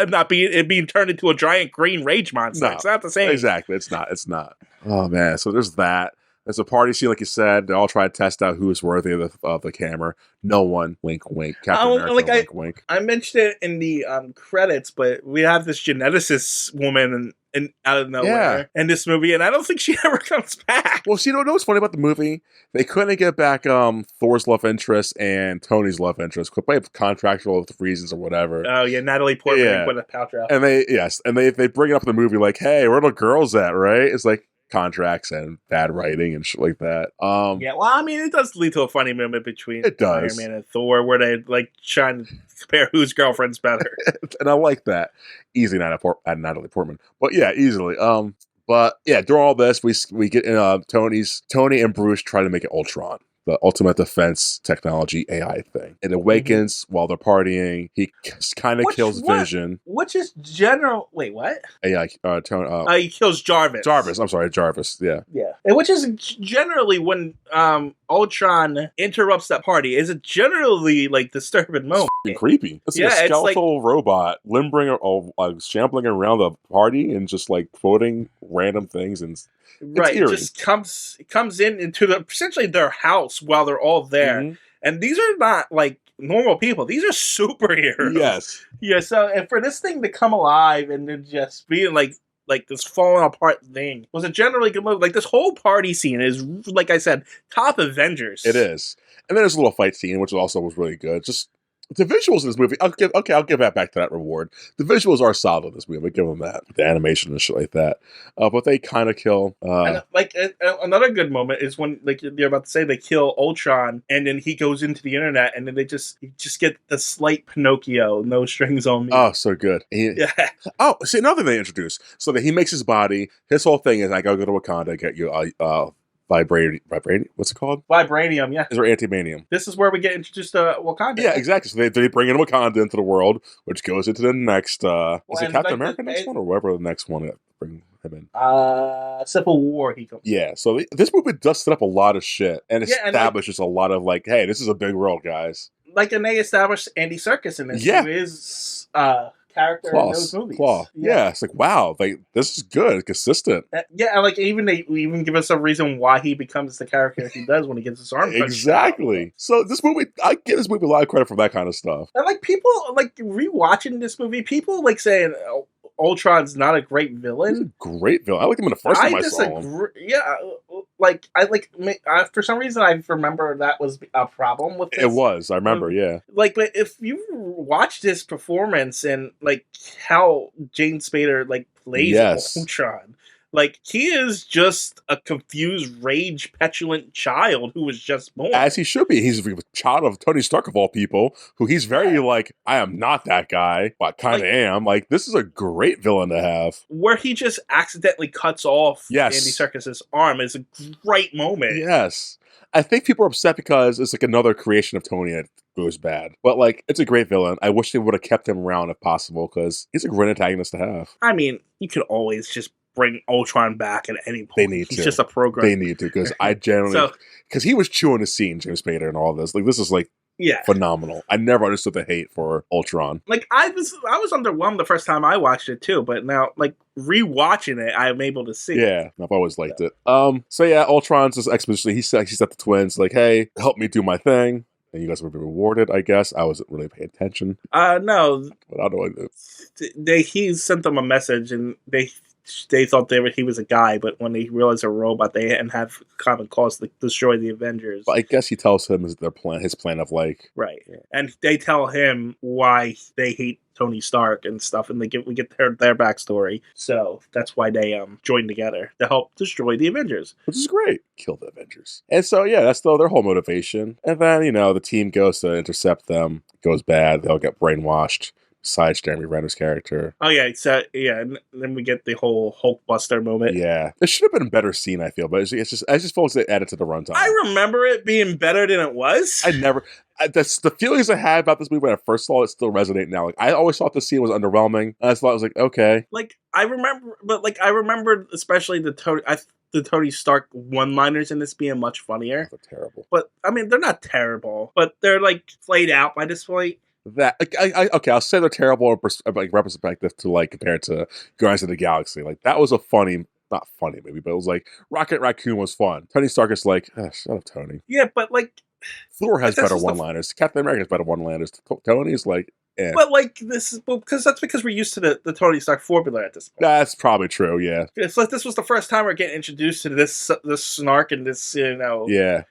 being turned into a giant green rage monster. No, it's not the same. Exactly. It's not. Oh, man. So there's that. There's a party scene, like you said. They all try to test out who is worthy of the camera. No one. Wink, wink. Captain America, wink, wink. I mentioned it in the credits, but we have this geneticist woman and out of nowhere in this movie, and I don't think she ever comes back. Well, see, you know what's funny about the movie? They couldn't get back Thor's love interest and Tony's love interest, by contractual reasons or whatever. Oh yeah, Natalie Portman and Gwyneth Paltrow. And they bring it up in the movie like, hey, where are the girls at? Right? It's like contracts and bad writing and shit like that. Well, I mean, it does lead to a funny moment between Iron Man and Thor, where they like trying to compare whose girlfriend's better. And I like that. Easily not Natalie Portman, but yeah, easily. But yeah, during all this, we get in Tony and Bruce try to make it Ultron, the ultimate defense technology AI thing. It awakens while they're partying. He kind of kills Vision. Which is general. Wait, what? AI. He kills Jarvis. Jarvis. Yeah. Yeah. And which is generally when Ultron interrupts that party. Is it generally like disturbing moment? It's creepy. It's like a skeletal robot limbering or shambling around the party and just like quoting random things and. It just comes into essentially their house while they're all there, and these are not like normal people; these are superheroes. Yes, yeah. So, and for this thing to come alive and then just being like this falling apart thing was a generally good movie. Like this whole party scene is, like I said, top Avengers. It is, and then there's a little fight scene, which also was really good. Just. The visuals in this movie, I'll give that back to that reward. The visuals are solid in this movie. I give them that. The animation and shit like that. But they kind of kill. Another good moment is when, like you're about to say, they kill Ultron, and then he goes into the internet, and then you just get the slight Pinocchio, no strings on me. Oh, so good. Oh, see, another thing they introduced. So that he makes his body. His whole thing is, I gotta go to Wakanda, get you vibranium. What's it called? Vibranium, yeah. Is there antimanium? This is where we get introduced to Wakanda. Yeah, exactly. So they bring in Wakanda into the world, which goes into the next. Is it Captain America next one, or whoever the next one that bring him in? Civil War. He comes. Yeah. So this movie does set up a lot of shit and establishes a lot of like, hey, this is a big world, guys. And they established Andy Serkis in this. Yeah. Who is character in those movies. Yeah, it's like, wow, this is good, consistent. They even give us a reason why he becomes the character he does when he gets his arm punched exactly out. So this movie, I give this movie a lot of credit for that kind of stuff. And people rewatching this movie, people saying Ultron's not a great villain. He's a great villain. I liked him in the first time I saw him. Yeah, for some reason I remember that was a problem with this. It was. I remember. Yeah. But if you watch this performance and how James Spader plays Ultron, Like, he is just a confused, rage, petulant child who was just born. As he should be. He's a child of Tony Stark, of all people, who he's very like, I am not that guy, but kind of am. Like, this is a great villain to have. Where he just accidentally cuts off Yes. Andy Serkis's arm is a great moment. Yes. I think people are upset because it's like another creation of Tony that goes bad. But like, it's a great villain. I wish they would have kept him around if possible, because he's a great antagonist to have. I mean, you could always just bring Ultron back at any point. They need He's to. just a program. They need to, because I generally, because he was chewing the scene, James Spader, and all this. Like, this is like phenomenal. I never understood the hate for Ultron. Like, I was underwhelmed the first time I watched it too, but now, like, rewatching it, I'm able to see. Yeah, I've always liked it. So yeah, Ultron's just exposition. He said the twins like, "Hey, help me do my thing." And you guys will be rewarded, I guess. I wasn't really paying attention. No. But how do I do? He sent them a message, and they thought he was a guy, but when they realized a robot, they didn't have common cause to destroy the Avengers. But I guess he tells him his plan of like, right, and they tell him why they hate Tony Stark and stuff, and we get their backstory. So that's why they join together to help destroy the Avengers, which is great. Kill the Avengers, and so yeah, that's their whole motivation. And then the team goes to intercept them. It goes bad. They all get brainwashed. Besides Jeremy Renner's character. Oh yeah, so yeah, and then we get the whole Hulkbuster moment. Yeah, it should have been a better scene, I feel, but I just felt they added to the runtime. I remember it being better than it was. The feelings I had about this movie when I first saw it still resonate now. Like, I always thought the scene was underwhelming. I just thought it was like, okay. Like, I remember especially the Tony Stark one-liners in this being much funnier. They're terrible. But I mean, they're not terrible, but they're like played out by this point. I'll say they're terrible in retrospective to like compared to Guardians of the Galaxy. Like, that was a not funny maybe, but it was like Rocket Raccoon was fun. Tony Stark is like, shut up, Tony. Yeah, but like Thor has better one-liners. Captain America has better one-liners. Tony's like, eh. But like because we're used to the Tony Stark formula at this point. That's probably true. Yeah, it's like this was the first time we're getting introduced to this snark and this yeah.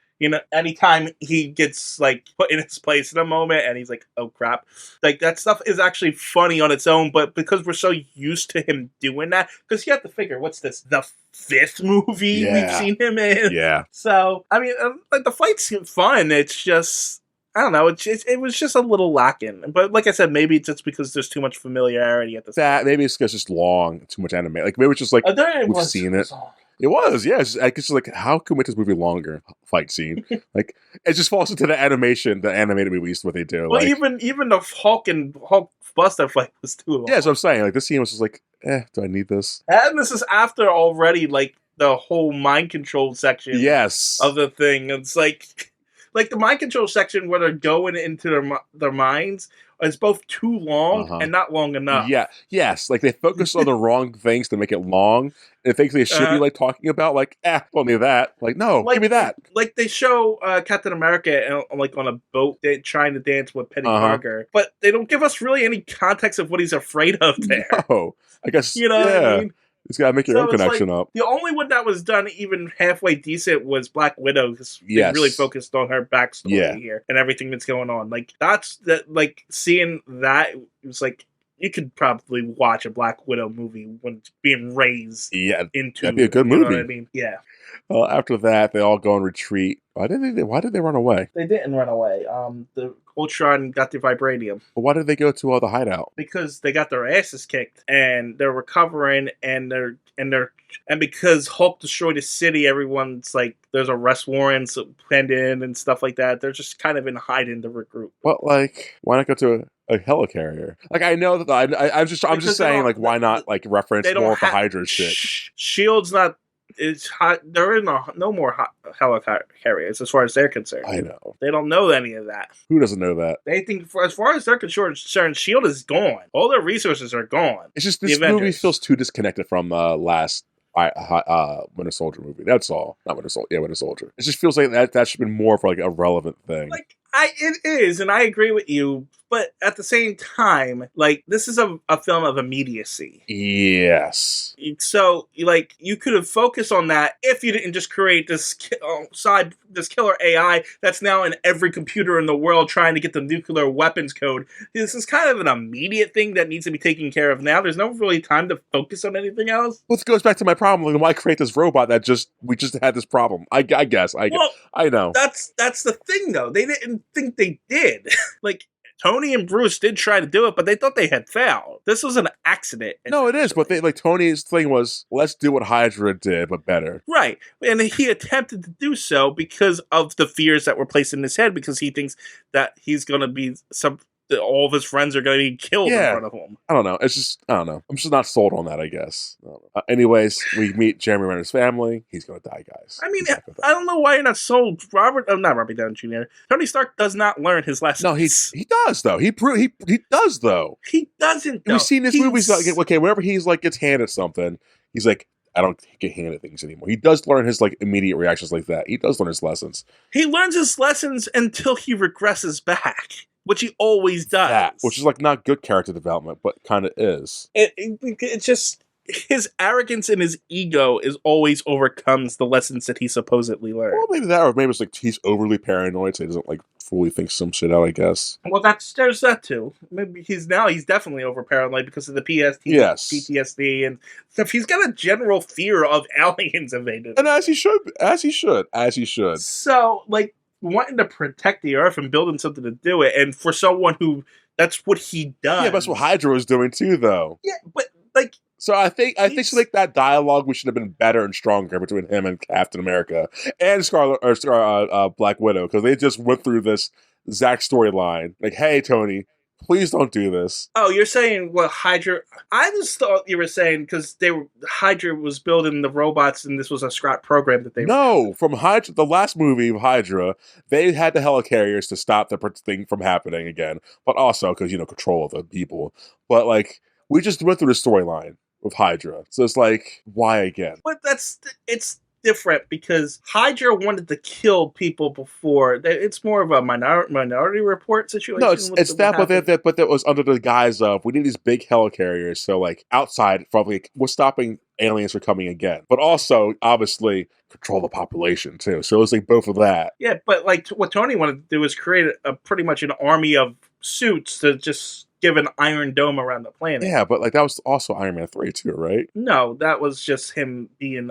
Anytime he gets like put in his place in a moment and he's like, oh crap, like that stuff is actually funny on its own, but because we're so used to him doing that, because you have to figure, what's this, the 5th movie we've seen him in? Yeah. So, I mean, like the fights seem fun, it's just, I don't know, it was just a little lacking. But like I said, maybe it's just because there's too much familiarity at this point. Maybe it's because it's just long, too much anime. Like, maybe it's just like, we've seen it. It was, yeah. It's like, how can we make this movie longer? Fight scene, like, it just falls into the animated movies, what they do. Well, like, even the Hulk and Hulkbuster fight was too long. Yeah, so I'm saying, like, this scene was just like, do I need this? And this is after already like the whole mind control section. Yes. Of the thing, it's like the mind control section where they're going into their minds. It's both too long and not long enough. Yeah, yes. Like, they focus on the wrong things to make it long. And things they should be like talking about, like, don't need that. Like, no, give me that. Like, they show Captain America like on a boat trying to dance with Penny Parker, but they don't give us really any context of what he's afraid of there. No, I guess what I mean. He's got to make your own connection up. The only one that was done even halfway decent was Black Widow, because they really focused on her backstory here and everything that's going on. Like, like, seeing that, it was like, you could probably watch a Black Widow movie when it's being raised into. That'd be a good movie. You know what I mean? Yeah. Well, after that, they all go and retreat. Why did they run away? They didn't run away. The Ultron got the vibranium. But why did they go to the hideout? Because they got their asses kicked and they're recovering, and because Hulk destroyed a city, everyone's like, there's arrest warrants pending and stuff like that. They're just kind of in hiding to regroup. But like, why not go to a helicarrier? Like, I know that I'm just saying, like, why not like reference more of the Hydra shit? Shield's not. It's hot. There are no more helicarriers as far as they're concerned. I know. They don't know any of that. Who doesn't know that? They think, as far as they're concerned, Shield is gone. All their resources are gone. It's just this movie feels too disconnected from last Winter Soldier movie. That's all. Not Winter Soldier. Yeah, Winter Soldier. It just feels like that should have been more for like a relevant thing. Like, it is, and I agree with you. But at the same time, like, this is a film of immediacy. Yes. So, like, you could have focused on that if you didn't just create this killer AI that's now in every computer in the world trying to get the nuclear weapons code. This is kind of an immediate thing that needs to be taken care of now. There's no really time to focus on anything else. Well, it goes back to my problem. Like, why create this robot that we just had this problem? I guess. I know. That's the thing, though. They didn't think they did. Like, Tony and Bruce did try to do it, but they thought they had failed. This was an accident. No, it is, but Tony's thing was, let's do what Hydra did, but better. Right. And he attempted to do so because of the fears that were placed in his head, because he thinks that he's going to be all of his friends are going to be killed in front of him. I don't know. It's just, I don't know. I'm just not sold on that, I guess. Anyways, we meet Jeremy Renner's family. He's going to die, guys. I mean, I don't know why you're not sold. Not Robert Downey Jr. Tony Stark does not learn his lessons. No, he does, though. He does, though. He doesn't, though. We've seen this movie. Okay, whenever he's like gets handed something, he's like, I don't get handed things anymore. He does learn his like immediate reactions like that. He does learn his lessons. He learns his lessons until he regresses back, which he always does. Which is like not good character development, but kind of is. It's just his arrogance and his ego always overcomes the lessons that he supposedly learned. Well, maybe that, or maybe it's like he's overly paranoid, so he doesn't like fully think some shit out, I guess. Well, there's that too. Maybe he's definitely over paranoid because of the PTSD and stuff. He's got a general fear of aliens invading. And as he should. So, like, wanting to protect the Earth and building something to do it, and for someone who that's what he does. Yeah, that's what Hydra was doing too, though. Yeah, but like. So I think so, like, that dialogue, we should have been better and stronger between him and Captain America and Black Widow, because they just went through this Zach storyline. Like, hey, Tony, please don't do this. Oh, you're saying Hydra? I just thought you were saying because Hydra was building the robots, and this was a scrap program that they. No, from Hydra, the last movie of Hydra, they had the helicarriers to stop the thing from happening again, but also because control of the people. But like, we just went through the storyline with Hydra, so it's like, why again? But it's different because Hydra wanted to kill people before. It's more of a minority report situation. No, it's that, but that was under the guise of, we need these big helicarriers, so like outside, probably we're stopping aliens from coming again, but also obviously control the population too. So it was like both of that. Yeah, but like what Tony wanted to do was create pretty much an army of suits to just give an Iron Dome around the planet. Yeah, but like that was also Iron Man 3 too, right? No, that was just him being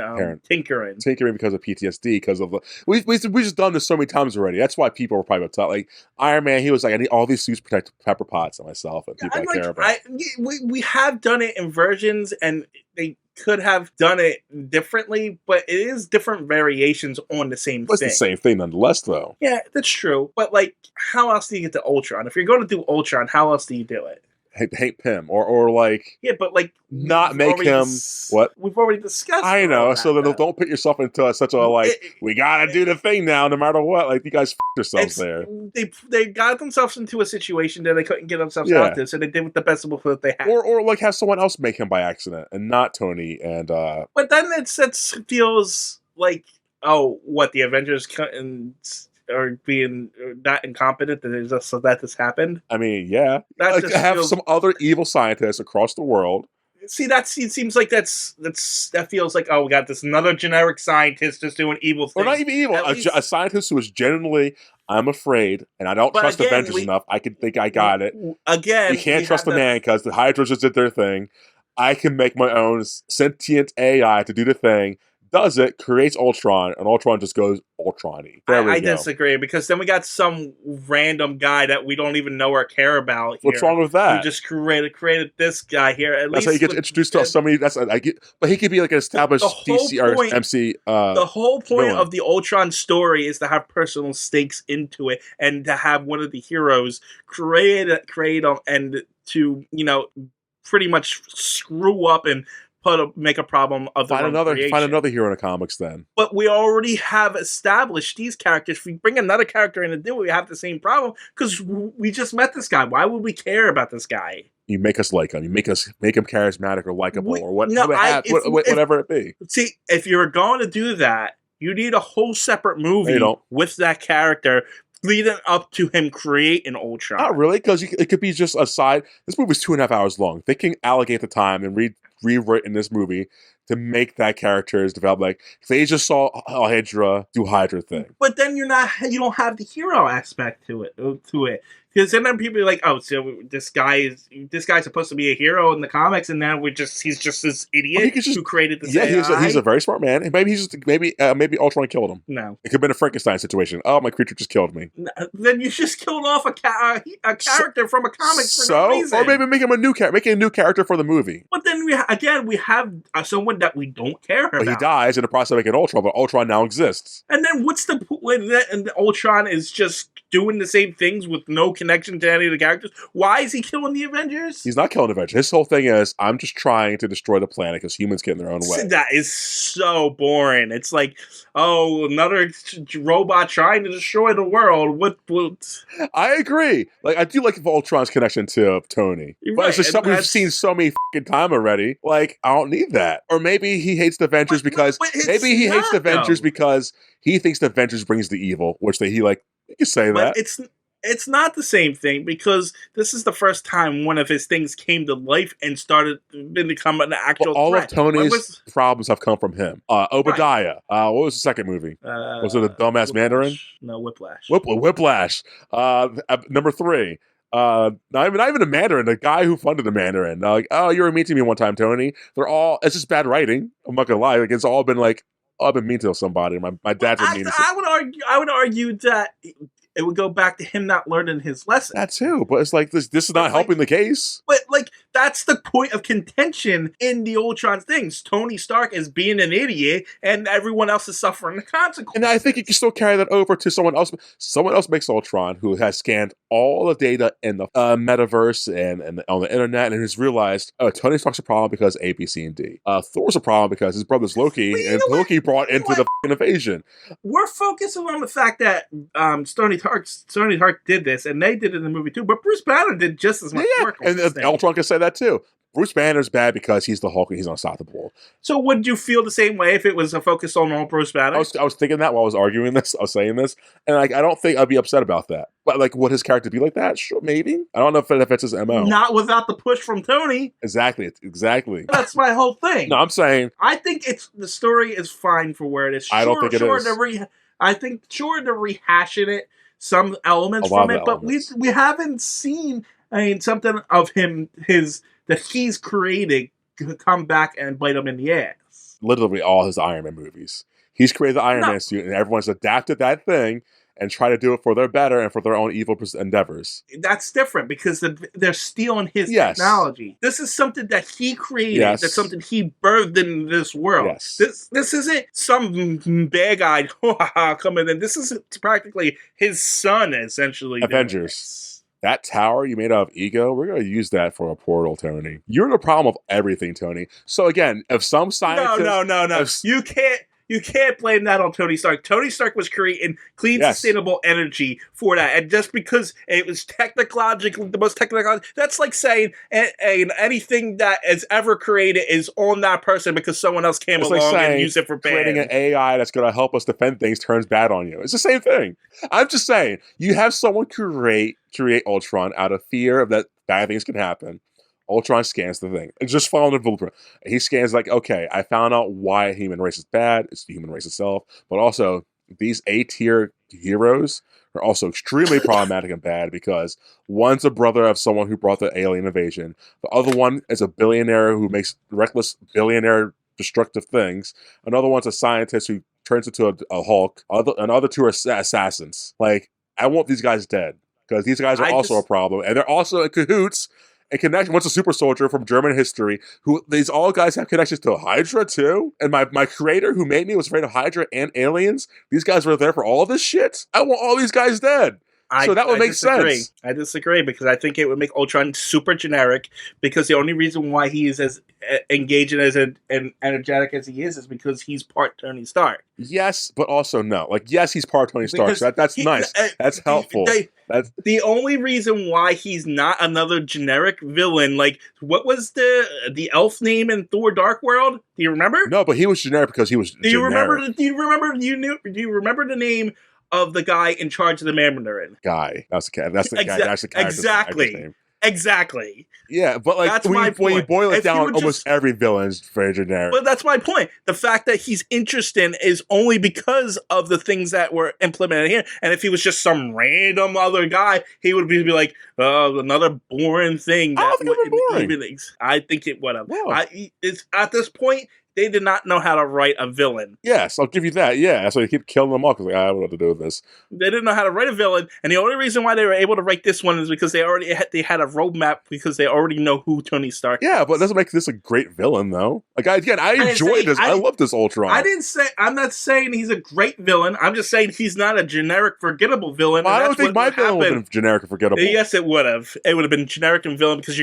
tinkering because of PTSD, because of the we just done this so many times already. That's why people were probably upset. Like Iron Man, he was like, I need all these suits to protect Pepper Potts and myself and people I care about. We have done it in versions, and they could have done it differently, but it is different variations on the same thing. It's the same thing nonetheless, though. Yeah, that's true. But like, how else do you get to Ultron? If you're going to do Ultron, how else do you do it? Hate him, or like, yeah, but like, not make him what we've already discussed. I know, so then don't put yourself into such a we gotta do the thing now, no matter what. Like, you guys yourselves there. They got themselves into a situation that they couldn't get themselves out of, so they did with the best of what they had. Or like have someone else make him by accident and not Tony. And but then it feels like, what, the Avengers are being not incompetent that this happened. I mean, yeah, like to have some other evil scientists across the world. See, it seems like that feels like, we got this another generic scientist just doing evil things. Or not even evil, a scientist who is genuinely, I'm afraid, and I don't trust Avengers enough. I can think I got it. Again, you can't trust the man because the Hydra just did their thing. I can make my own sentient AI to do the thing. Does it, creates Ultron, and Ultron just goes Ultron-y. I disagree, because then we got some random guy that we don't even know or care about here. What's wrong with that? We just created this guy here. That's how you get introduced to somebody. But he could be like an established DC or MC. The whole point villain of the Ultron story is to have personal stakes into it, and to have one of the heroes create and to pretty much screw up and make a problem of the find another hero in the comics then. But we already have established these characters. If we bring another character in to do it, we have the same problem, because we just met this guy. Why would we care about this guy? You make us like him. You make him charismatic or likable or whatever it be. See, if you're going to do that, you need a whole separate movie with that character leading up to him creating Ultron. Not really, because it could be just a side. This movie's 2.5 hours long. They can allocate the time and rewritten this movie to make that characters develop. Like if they just saw Hydra do Hydra thing, but then you don't have the hero aspect to it. Because then people are like, oh, so this guy's supposed to be a hero in the comics, and now he's just this idiot who created this AI. Yeah, he's a very smart man. And maybe Ultron killed him. No, it could have been a Frankenstein situation. Oh, my creature just killed me. Then you just killed off a character from a comic for no reason. Or maybe make him a new character for the movie. But then we have someone that we don't care about. But he dies in the process of making Ultron, but Ultron now exists. And then what's the point? And Ultron is just doing the same things with no connection to any of the characters. Why is he killing the Avengers? He's not killing the Avengers. His whole thing is, I'm just trying to destroy the planet because humans get in their own way. That is so boring. It's like, oh, another robot trying to destroy the world. What? I agree. Like, I do like Ultron's connection to Tony. But right, it's just something we've seen so many fucking time already. Like, I don't need that. Or maybe he hates the Avengers because he thinks the Avengers brings the evil, which you can say that. It's not the same thing because this is the first time one of his things came to life and started to become an actual all threat. Of Tony's problems have come from him. Obadiah. Right. What was the second movie? Was it the dumbass Mandarin? No, Whiplash. Whiplash. Number 3. Not even a Mandarin, the guy who funded the Mandarin. Like, oh, you were mean to me one time, Tony. It's just bad writing. I'm not gonna lie. Like, it's all been like, oh, I've been mean to somebody. My dad's been mean to somebody. I would argue that it would go back to him not learning his lesson. That too, but it's like this is not helping the case. But that's the point of contention in the Ultron things. Tony Stark is being an idiot, and everyone else is suffering the consequences. And I think you can still carry that over to someone else. Someone else makes Ultron who has scanned all the data in the metaverse and on the internet, and has realized, oh, Tony Stark's a problem because A, B, C, and D. Thor's a problem because his brother's Loki, and Loki brought into the invasion. We're focusing on the fact that Tony Stark did this, and they did it in the movie too. But Bruce Banner did just as much work. And Ultron can say that too. Bruce Banner's bad because he's the Hulk and he's unstoppable. So would you feel the same way if it was a focus on all Bruce Banner? I was thinking that while I was arguing this. I was saying this, and I don't think I'd be upset about that. But would his character be like that? Sure, maybe. I don't know if it's his MO. Not without the push from Tony. Exactly. That's my whole thing. No, I'm saying I think the story is fine for where it is. I don't think it is. I think they're rehashing it. Some elements from it, but we haven't seen something of him that he's created come back and bite him in the ass. Literally all his Iron Man movies. He's created the Iron Man suit, and everyone's adapted that thing and try to do it for their better and for their own evil endeavors. That's different because they're stealing his technology. This is something that he created. Yes. That's something he birthed in this world. Yes. This isn't some bad guy coming in. This is practically his son, essentially. Avengers. That tower you made out of ego, we're going to use that for a portal, Tony. You're the problem of everything, Tony. So again, if some scientists... No. You can't blame that on Tony Stark. Tony Stark was creating clean, sustainable energy for that. And just because it was the most technological, that's like saying anything that is ever created is on that person because someone else came along and used it for bad. Creating an AI that's going to help us defend things turns bad on you. It's the same thing. I'm just saying, you have someone create Ultron out of fear of that bad things can happen. Ultron scans the thing. It's just following the blueprint. He scans okay, I found out why human race is bad. It's the human race itself. But also, these A-tier heroes are also extremely problematic and bad because one's a brother of someone who brought the alien invasion. The other one is a billionaire who makes reckless billionaire destructive things. Another one's a scientist who turns into a Hulk. Another two are assassins. I want these guys dead because these guys are also a problem. And they're also in cahoots and connection. One's a super soldier from German history. These all guys have connections to Hydra too. And my creator who made me was afraid of Hydra and aliens. These guys were there for all this shit. I want all these guys dead. So that would make sense. I disagree because I think it would make Ultron super generic because the only reason why he is as engaging and energetic as he is because he's part Tony Stark. Yes, but also no. Yes, he's part Tony Stark. So that's nice. That's helpful. The only reason why he's not another generic villain, what was the elf name in Thor: Dark World? Do you remember? No, but he was generic because he was. Do you remember the name of the guy in charge of the Mandarin. Guy. That's the guy. That's the guy. That's the Exactly. name. Exactly. Yeah, but like That's when you boil it down, almost every villain's very generic. But that's my point. The fact that he's interesting is only because of the things that were implemented here. And if he was just some random other guy, he would be like, "Oh, another boring thing." I don't think it would be boring. I think it would have. No. It's at this point. They did not know how to write a villain. Yes, I'll give you that. Yeah, so they keep killing them all because I don't know what to do with this. They didn't know how to write a villain, and the only reason why they were able to write this one is because they had a roadmap because they already know who Tony Stark is. Yeah, but it doesn't make this a great villain though. Like I enjoyed this. I love this Ultron. I'm not saying he's a great villain. I'm just saying he's not a generic, forgettable villain. Well, I don't think my villain would have been generic and forgettable. Yes, it would have. It would have been generic and villain because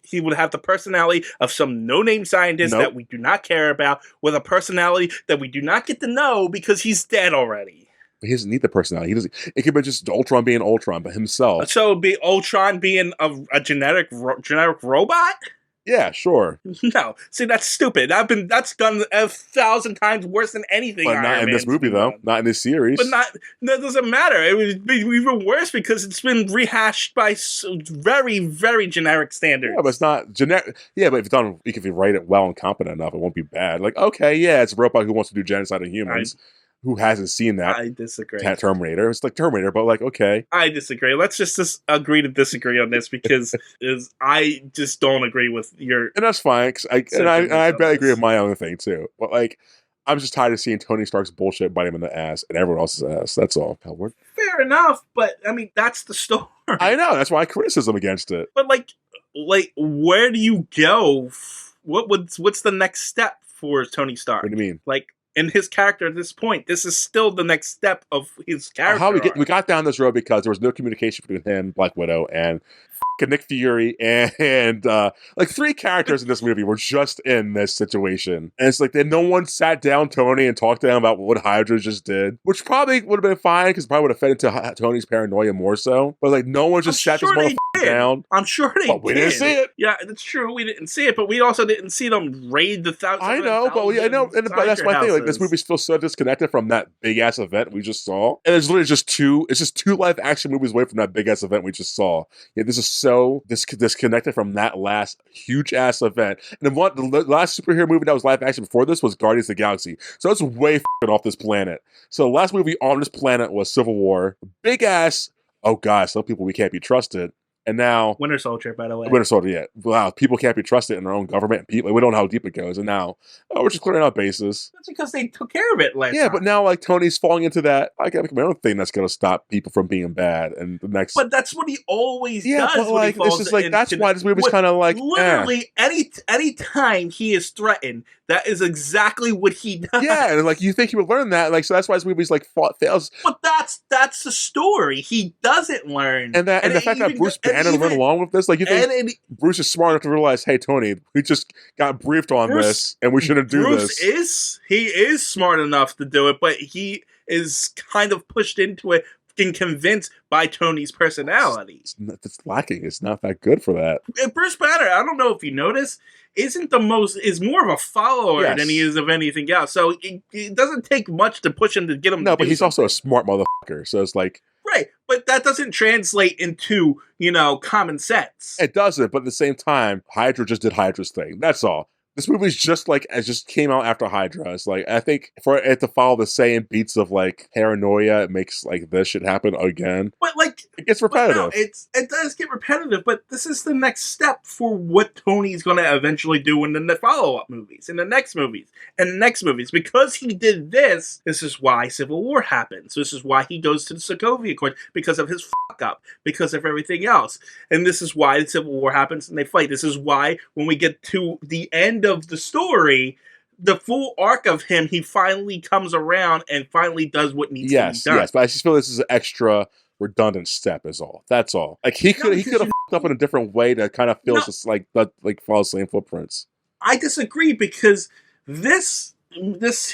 he would have the personality of some no-name scientist that we do not care about, with a personality that we do not get to know because he's dead already. But he doesn't need the personality. He doesn't. It could be just Ultron being Ultron, but himself. So it'd be Ultron being a generic robot? Yeah, sure. No, see, that's stupid. That's done 1,000 times worse than anything. But not in this movie, though. Not in this series. But that doesn't matter. It would be even worse because it's been rehashed by very, very generic standards. Yeah, but it's not generic. Yeah, but if you write it well and competent enough, it won't be bad. Like, okay, yeah, it's a robot who wants to do genocide of humans. Who hasn't seen that? I disagree. Terminator. It's like Terminator, but like, okay. I disagree. Let's just agree to disagree on this because I just don't agree with your... And that's fine. Cause I barely agree with my own thing, too. But like, I'm just tired of seeing Tony Stark's bullshit bite him in the ass and everyone else's ass. That's all. Fair enough, but I mean, that's the story. I know. That's why criticism against it. But like, where do you go? What's the next step for Tony Stark? What do you mean? Like, in his character at this point, this is still the next step of his character. How we got down this road because there was no communication between him, Black Widow, and Nick Fury, and like 3 characters in this movie were just in this situation. And it's like no one sat down Tony and talked to him about what Hydra just did, which probably would have been fine because probably would have fed into Tony's paranoia more so. But like no one just sat this motherfucker down. I'm sure they did. We didn't see it. Yeah, that's true. We didn't see it, but we also didn't see them raid the thousands. I know, but that's my thing. Like this movie's still so disconnected from that big ass event we just saw, and it's literally just two live action movies away from that big ass event we just saw. Yeah, this is so disconnected from that last huge ass event. And the last superhero movie that was live action before this was Guardians of the Galaxy, so it's way off this planet. So the last movie on this planet was Civil War, big ass. Oh god, some people we can't be trusted. And now Winter Soldier, by the way. Winter Soldier, yeah. Wow, people can't be trusted in their own government. People, we don't know how deep it goes. And now we're just clearing out bases. That's because they took care of it last time. But now like Tony's falling into that. I gotta make my own thing that's gonna stop people from being bad. And the next, but that's what he always does. Yeah, but like this is like that's why this movie's kind of like literally any time he is threatened, that is exactly what he does. Yeah, and like you think he would learn that, like so that's why this movie's like fails. But that's the story. He doesn't learn, and the fact that Bruce Banner went along with this, like you think Bruce is smart enough to realize, hey Tony, we just got briefed on this, and we shouldn't do this. He is smart enough to do it, but he is kind of pushed into it and convinced by Tony's personality. It's lacking. It's not that good for that. And Bruce Banner, I don't know if you noticed, is more of a follower than he is of anything else. So it doesn't take much to push him to get him. No, but he's also a smart motherfucker. So it's like. Right, but that doesn't translate into, common sense. It doesn't, but at the same time, Hydra just did Hydra's thing. That's all. This movie's just came out after Hydra. It's like, I think for it to follow the same beats of like paranoia, it makes like this shit happen again. But like, it gets repetitive. It does get repetitive, but this is the next step for what Tony's going to eventually do in the follow-up movies, in the next movies, and the next movies. Because he did this is why Civil War happens. This is why he goes to the Sokovia Accord, because of his fuck-up, because of everything else. And this is why the Civil War happens and they fight. This is why when we get to the end of the story, the full arc of him, he finally comes around and finally does what needs to be done. Yes, but I just feel this is an extra redundant step is all. That's all. Like he could have fucked up in a different way that kind of feels just like follows the same footprints. I disagree because this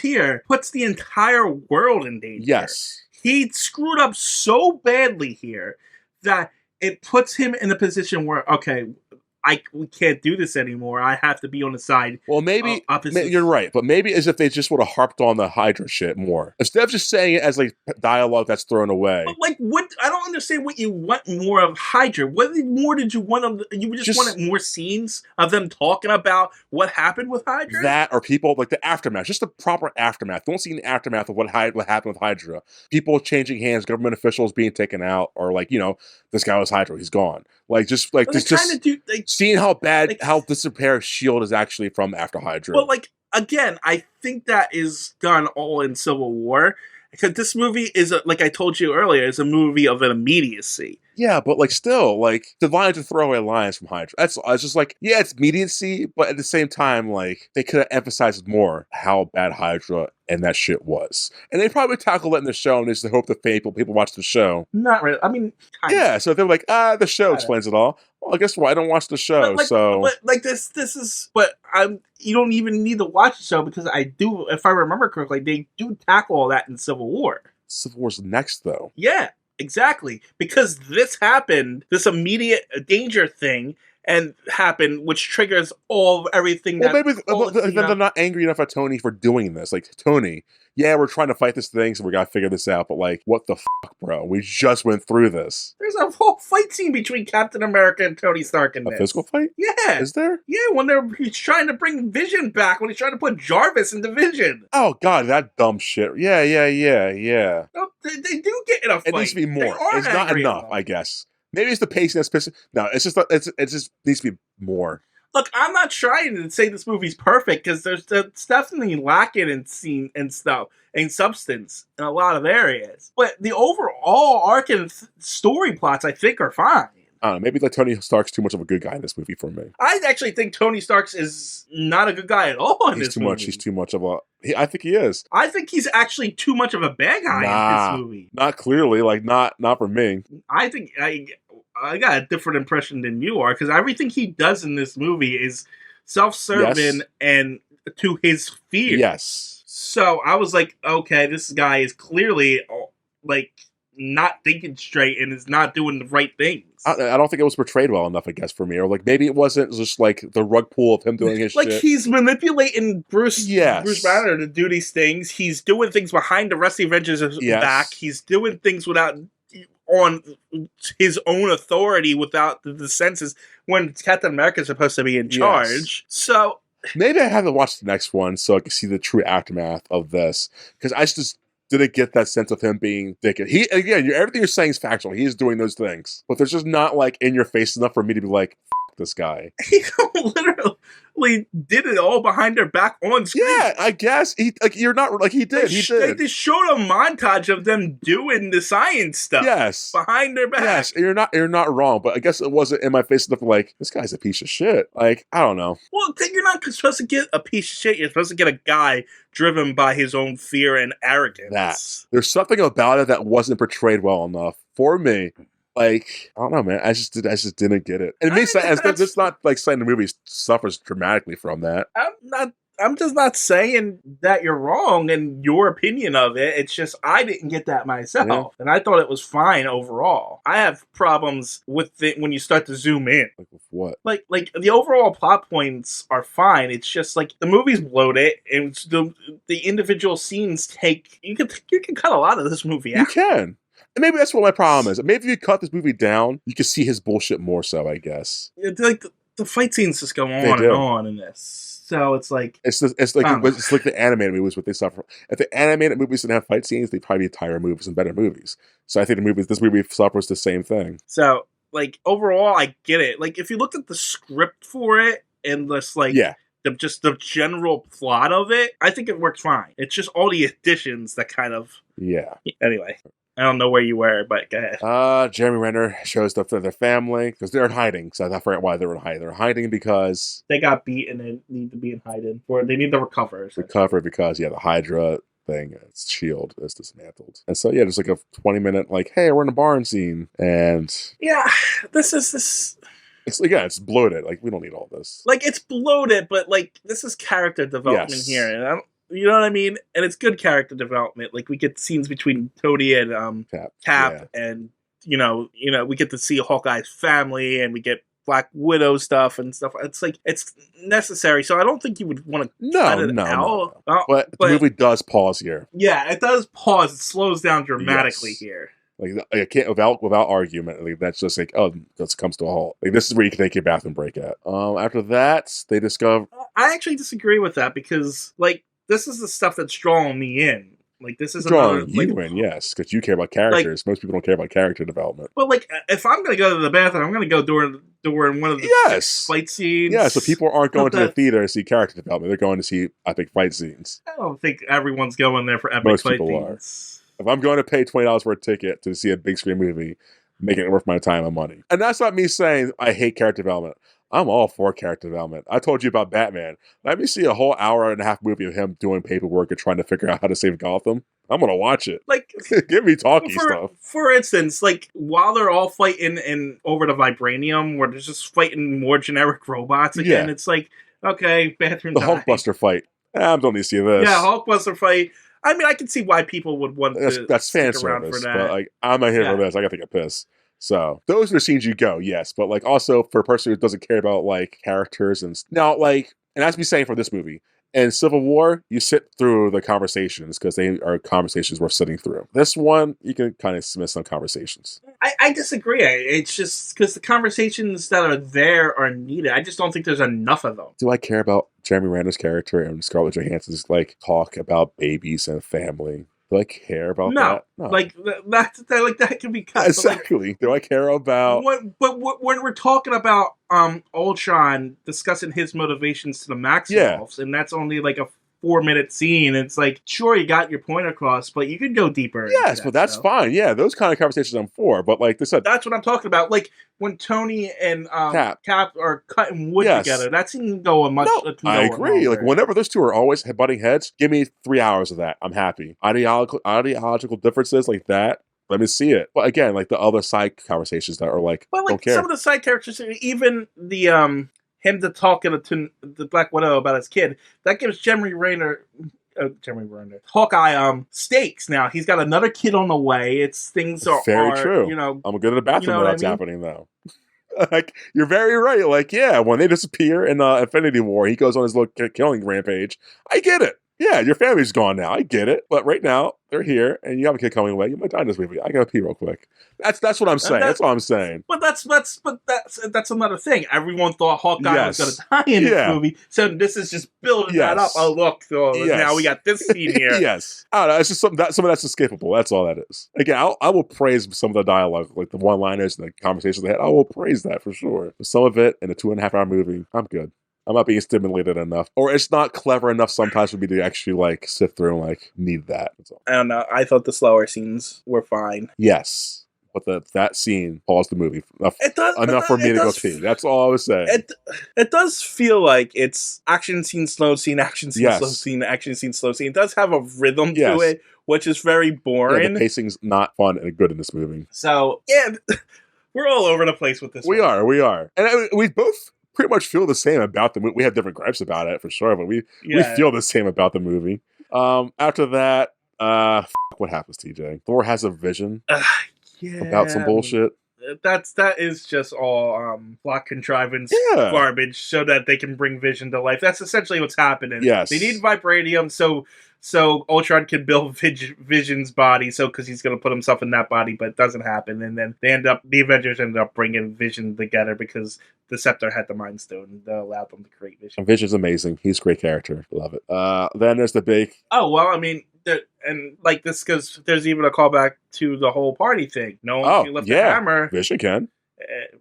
here puts the entire world in danger. Yes. He screwed up so badly here that it puts him in a position where, okay, we can't do this anymore. I have to be on the side. Well, maybe you're right, but maybe as if they just would have harped on the Hydra shit more instead of just saying it as like dialogue that's thrown away. But like, what? I don't understand what you want more of Hydra. What more did you want of? You just wanted more scenes of them talking about what happened with Hydra. That or people like the aftermath, just the proper aftermath. Don't see the aftermath of what happened with Hydra. People changing hands, government officials being taken out, or like this guy was Hydra, he's gone. Like just like this, just seeing how bad how disrepair Shield is actually from after Hydra. Well, like again, I think that is done all in Civil War because this movie is like I told you earlier, is a movie of an immediacy. Yeah, but like still, like the lines are throwaway lines from Hydra. I was just like, yeah, it's immediacy, but at the same time, like they could have emphasized more how bad Hydra and that shit was. And they probably tackled it in the show, and just hope that people watch the show. Not really. I mean, yeah. So they're like, the show explains it all. Well, I guess what? I don't watch the show, but this is. But you don't even need to watch the show because I do. If I remember correctly, they do tackle all that in Civil War. Civil War's next, though. Yeah. Exactly, because this happened, this immediate danger thing, and happened, which triggers everything. Well, maybe then they're not angry enough at Tony for doing this. Like Tony, yeah, we're trying to fight this thing, so we gotta figure this out. But like, what the fuck, bro? We just went through this. There's a whole fight scene between Captain America and Tony Stark in this. A physical fight? Yeah. Is there? Yeah, when he's trying to bring Vision back, when he's trying to put Jarvis into Vision. Oh god, that dumb shit. Yeah. No, they do get in a fight. It needs to be more. It's not enough, I guess. Maybe it's the pacing that's pissing. No, it's just it just needs to be more. Look, I'm not trying to say this movie's perfect because there's definitely lacking in scene and stuff and substance in a lot of areas. But the overall arc and story plots, I think, are fine. I don't know. Maybe like Tony Stark's too much of a good guy in this movie for me. I actually think Tony Stark is not a good guy at all in this movie. He's too much of a. I think he is. I think he's actually too much of a bad guy in this movie. Not clearly, like not for me. I think I got a different impression than you are because everything he does in this movie is self-serving and to his fear. Yes. So I was like, okay, this guy is clearly like not thinking straight and is not doing the right things. I don't think it was portrayed well enough, I guess, for me. Or like maybe it wasn't just like the rug pull of him doing his like shit. Like he's manipulating Bruce Banner to do these things. He's doing things behind the rest of the Avengers' back. He's doing things on his own authority without the senses when Captain America is supposed to be in charge. Yes. So maybe I have to watch the next one so I can see the true aftermath of this. Because I just didn't get that sense of him being dickhead. Everything you're saying is factual. He is doing those things. But there's just not like in your face enough for me to be like, this guy. He literally did it all behind their back on screen. Yeah, I guess he you're not like he did. He did. They showed a montage of them doing the science stuff. Yes, behind their back. Yes, you're not wrong. But I guess it wasn't in my face enough. Like this guy's a piece of shit. Like I don't know. Well, you're not supposed to get a piece of shit. You're supposed to get a guy driven by his own fear and arrogance. There's something about it that wasn't portrayed well enough for me. Like, I don't know, man. I just didn't get it. And it makes sense. It's not like saying the movie suffers dramatically from that. I'm just not saying that you're wrong in your opinion of it. It's just I didn't get that myself. And I thought it was fine overall. I have problems with it when you start to zoom in. Like with what? Like the overall plot points are fine. It's just like the movie's bloated and the individual scenes take you can cut a lot of this movie out. You can. And maybe that's what my problem is. Maybe if you cut this movie down, you can see his bullshit more so, I guess. Like the fight scenes just go on and on in this. So it's like it's like the animated movies what they suffer. If the animated movies didn't have fight scenes, they'd probably be entire movies and better movies. So I think this movie suffers the same thing. So like overall, I get it. Like if you looked at the script for it and just like the general plot of it, I think it works fine. It's just all the additions that kind of Anyway. I don't know where you were, but go ahead. Jeremy Renner shows up to their family because they're in hiding. So I forget why they were in hiding. They're hiding because they got beat and they need to be in hiding. Or they need to recover. Recover because the Hydra thing, its shield is dismantled. And so there's like a 20-minute like, hey, we're in a barn scene, and this is. It's bloated. Like we don't need all this. Like it's bloated, but like this is character development here, and you know what I mean? And it's good character development. Like we get scenes between Tony and Cap and we get to see Hawkeye's family, and we get Black Widow stuff and stuff. It's like it's necessary, so I don't think you would want to cut it out. No. But the movie does pause here. Yeah, it does pause. It slows down dramatically here. Like I can't without argument. Like that's just like that comes to a halt. Like this is where you can take your bathroom break at. After that, they discover. I actually disagree with that because like this is the stuff that's drawing me in. Like this is drawing you in, yes, because you care about characters. Like, most people don't care about character development. But like, if I'm gonna go to the bathroom, I'm gonna go during one of the fight scenes. Yeah, so people aren't going to the theater to see character development. They're going to see epic fight scenes. I don't think everyone's going there for epic fight scenes. If I'm going to pay $20 for a ticket to see a big screen movie, making it worth my time and money. And that's not me saying I hate character development. I'm all for character development. I told you about Batman. Let me see a whole hour and a half movie of him doing paperwork and trying to figure out how to save Gotham. I'm gonna watch it. Like, give me talky stuff. For instance, like while they're all fighting in over the vibranium, where they're just fighting more generic robots again, it's like, okay, bathroom. The Hulkbuster fight. I don't need to see this. Yeah, Hulkbuster fight. I mean, I can see why people would want that's fan service, but like I'm not here for this. I gotta take a piss. So those are the scenes you go, yes, but like also for a person who doesn't care about like characters and now like, and that's me saying for this movie. In Civil War, you sit through the conversations because they are conversations worth sitting through. This one, you can kind of miss some conversations. I disagree. It's just because the conversations that are there are needed. I just don't think there's enough of them. Do I care about Jeremy Renner's character and Scarlett Johansson's like talk about babies and family? Do I care about that? No, like that can be cut. Exactly. Do I care about? But when we're talking about Ultron discussing his motivations to the Maximoffs, and that's only like a 4-minute scene, it's like sure you got your point across, but you could go deeper. Yes, but that's fine. Yeah, those kind of conversations I'm for. But like this, that's what I'm talking about. Like when Tony and Cap are cutting wood together, that scene can go a much. No, I agree. Like whenever those two are always butting heads, give me 3 hours of that. I'm happy. Ideological differences like that. Let me see it. But again, like the other side conversations that are like, but like don't care. Some of the side characters, even the him to talking to the Black Widow about his kid, that gives Jeremy Renner, Hawkeye, stakes. Now he's got another kid on the way. It's things are very true. You know, I'm good at the bathroom when that's happening though. Like you're very right. Like yeah, when they disappear in Infinity War, he goes on his little killing rampage. I get it. Yeah, your family's gone now. I get it. But right now, they're here, and you have a kid coming away. You might die in this movie. I gotta pee real quick. That's what I'm saying. That's all I'm saying. But that's another thing. Everyone thought Hawkeye was gonna die in this movie, so this is just building that up. Oh look, now we got this scene here. Yes, I don't know. It's just some of that's escapable. That's all that is. Again, I will praise some of the dialogue, like the one-liners and the conversations they had. I will praise that for sure. But some of it in a 2.5-hour movie, I'm good. I'm not being stimulated enough, or it's not clever enough sometimes for me to actually like sit through and like need that. That's all. I don't know. I thought the slower scenes were fine. Yes, but that scene paused the movie enough for me to go pee. That's all I was saying. It does feel like it's action scene, slow scene, action scene, slow scene, action scene, slow scene. It does have a rhythm to it, which is very boring. Yeah, the pacing's not fun and good in this movie. So yeah, we're all over the place with this. We are, and we both pretty much feel the same about the movie. We have different gripes about it for sure, but we feel the same about the movie. After that, what happens, TJ? Thor has a vision about some bullshit. That is just all plot contrivance garbage so that they can bring Vision to life. That's essentially what's happening. Yes. They need vibranium so Ultron can build Vision's body, because he's going to put himself in that body, but it doesn't happen. And then the Avengers ended up bringing Vision together because the Scepter had the Mind Stone that allowed them to create Vision. And Vision's amazing. He's a great character. Love it. Then there's the big... Oh, well, I mean... And like this, because there's even a callback to the whole party thing. No one can lift the hammer. Vision can,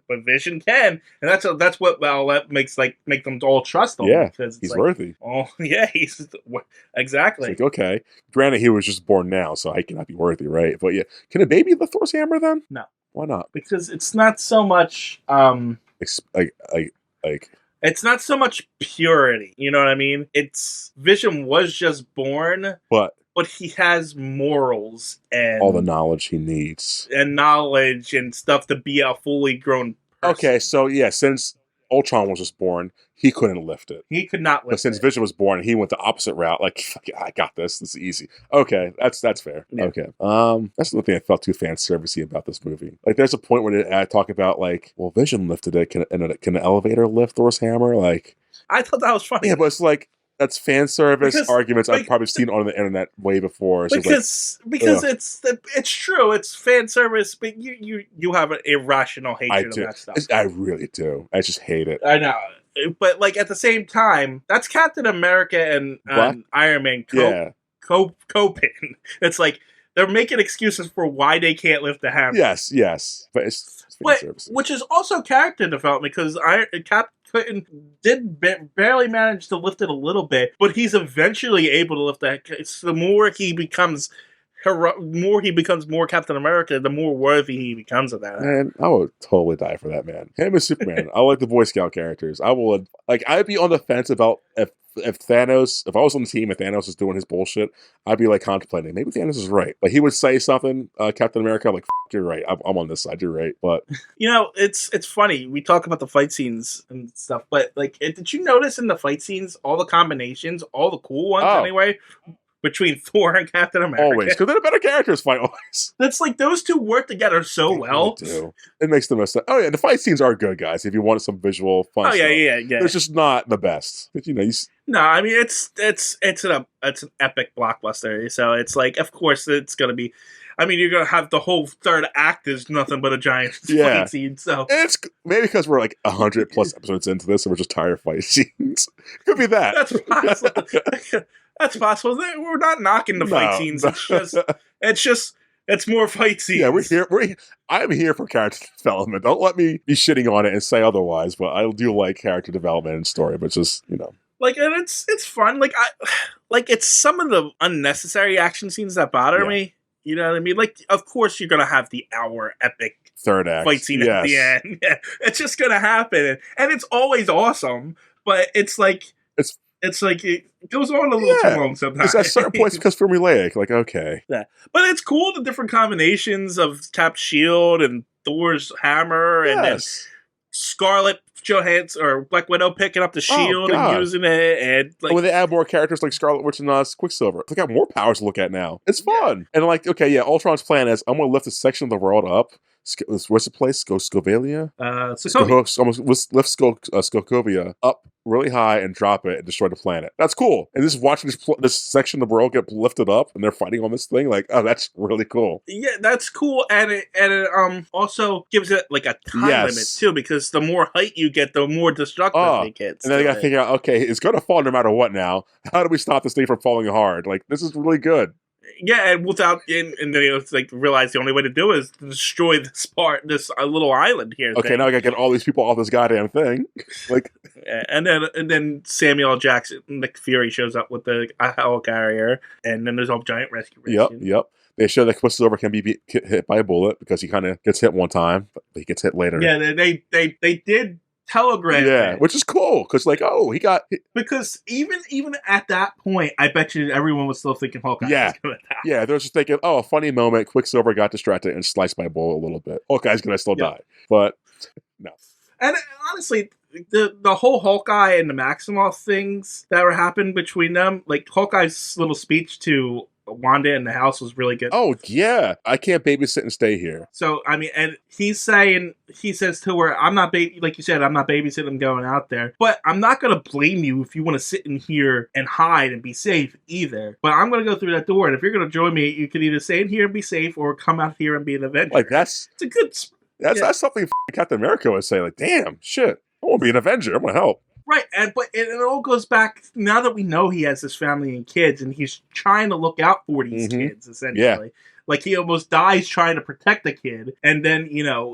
but Vision can, and that's what that make them all trust him. Yeah, because he's worthy. Oh yeah, he's exactly. It's like, okay, granted, he was just born now, so he cannot be worthy, right? But yeah, can a baby lift Thor's hammer then? No, why not? Because it's not so much it's not so much purity. You know what I mean? It's Vision was just born, but he has morals and all the knowledge he needs and stuff to be a fully grown person. Okay, so yeah, since Ultron was just born, he couldn't lift it. He could not But lift since it. Vision was born, he went the opposite route. Like, fuck yeah, I got this. This is easy. Okay, that's fair. Yeah. Okay. That's the thing I felt too fan servicey about this movie. Like, there's a point where they talk about like, well, Vision lifted it. Can an elevator lift Thor's hammer? Like, I thought that was funny. yeah, but it's like that's fan service Because, arguments I've like, probably seen on the internet way before. It's just because it's true, it's fan service, but you have an irrational hatred of that stuff. I really do. I just hate it. I know, but like at the same time, that's Captain America and Iron Man coping. It's like they're making excuses for why they can't lift the hammer. Yes, but it's fan service. Which is also character development because Cap did barely manage to lift it a little bit, but he's eventually able to lift that. It's the more he becomes more Captain America, the more worthy he becomes of that. Man, I would totally die for that man. Him as Superman. I like the Boy Scout characters. I'd be on the fence about if Thanos, if I was on the team and Thanos was doing his bullshit, I'd be like contemplating, maybe Thanos is right. Like he would say something, Captain America, I'm like, you're right. I'm on this side, you're right. But it's funny. We talk about the fight scenes and stuff, but like, did you notice in the fight scenes, all the combinations, all the cool ones anyway, between Thor and Captain America? Always, because they're the better characters fight always. That's like, those two work together so well. They do. It makes the most sense. Oh yeah, the fight scenes are good, guys, if you want some visual fun stuff. Yeah. It's just not the best. But no, I mean it's an epic blockbuster. So it's like, of course it's gonna be. I mean, you're gonna have the whole third act is nothing but a giant fight scene. So it's maybe because we're like 100 plus episodes into this, and we're just tired of fight scenes. Could be that. That's possible. That's possible. We're not knocking the fight scenes. It's more fight scenes. Yeah, we're here. I'm here for character development. Don't let me be shitting on it and say otherwise. But I do like character development and story. But just like, and it's fun. Like it's some of the unnecessary action scenes that bother me. You know what I mean? Like, of course you're gonna have the hour epic third act fight scene at the end. Yeah, it's just gonna happen, and it's always awesome. But it's like it goes on a little too long sometimes. It's at certain points because formulaic. Like, okay. Yeah. But it's cool, the different combinations of Cap's shield and Thor's hammer and then Scarlett Johansson or Black Widow picking up the shield and using it. And like, when they add more characters like Scarlet Witch and Quicksilver, they got more powers to look at now. It's fun. And like, Ultron's plan is, I'm going to lift a section of the world up. What's the place? Sokovia? Lift Sokovia up really high and drop it and destroy the planet. That's cool. And just watching this section of the world get lifted up and they're fighting on this thing, like, oh, that's really cool. Yeah, that's cool. And it also gives it like a time limit too, because the more height you get, the more destructive it gets. And then they got to figure out, okay, it's going to fall no matter what now. How do we stop this thing from falling hard? Like, this is really good. Yeah, and then it's like realize the only way to do it is to destroy this little island here. Okay, now I gotta get all these people off this goddamn thing. Like, and then Samuel L. Jackson, Nick Fury, shows up with the helicarrier, and then there's a giant rescue. Yep. They show that Quicksilver can be hit by a bullet because he kind of gets hit one time, but he gets hit later. Yeah, they did telegram. Yeah, which is cool because he got because even at that point, I bet you everyone was still thinking Hawkeye was gonna die. Yeah, they're just thinking, oh, a funny moment. Quicksilver got distracted and sliced by a bullet a little bit. Hawkeye's gonna still die, but no. And honestly, the whole Hawkeye and the Maximoff things that were happening between them, like Hawkeye's little speech to Wanda in the house was really good. Oh yeah, I can't babysit and stay here. So I mean, and he says to her, "I'm not like you said, I'm not babysitting going out there, but I'm not gonna blame you if you want to sit in here and hide and be safe either. But I'm gonna go through that door, and if you're gonna join me, you can either stay in here and be safe, or come out here and be an Avenger." Like it's a good. That's something Captain America would say. Like, damn, shit, I want to be an Avenger. I'm gonna help. Right, but it all goes back, now that we know he has his family and kids, and he's trying to look out for these kids, essentially. Yeah. Like, he almost dies trying to protect the kid, and then,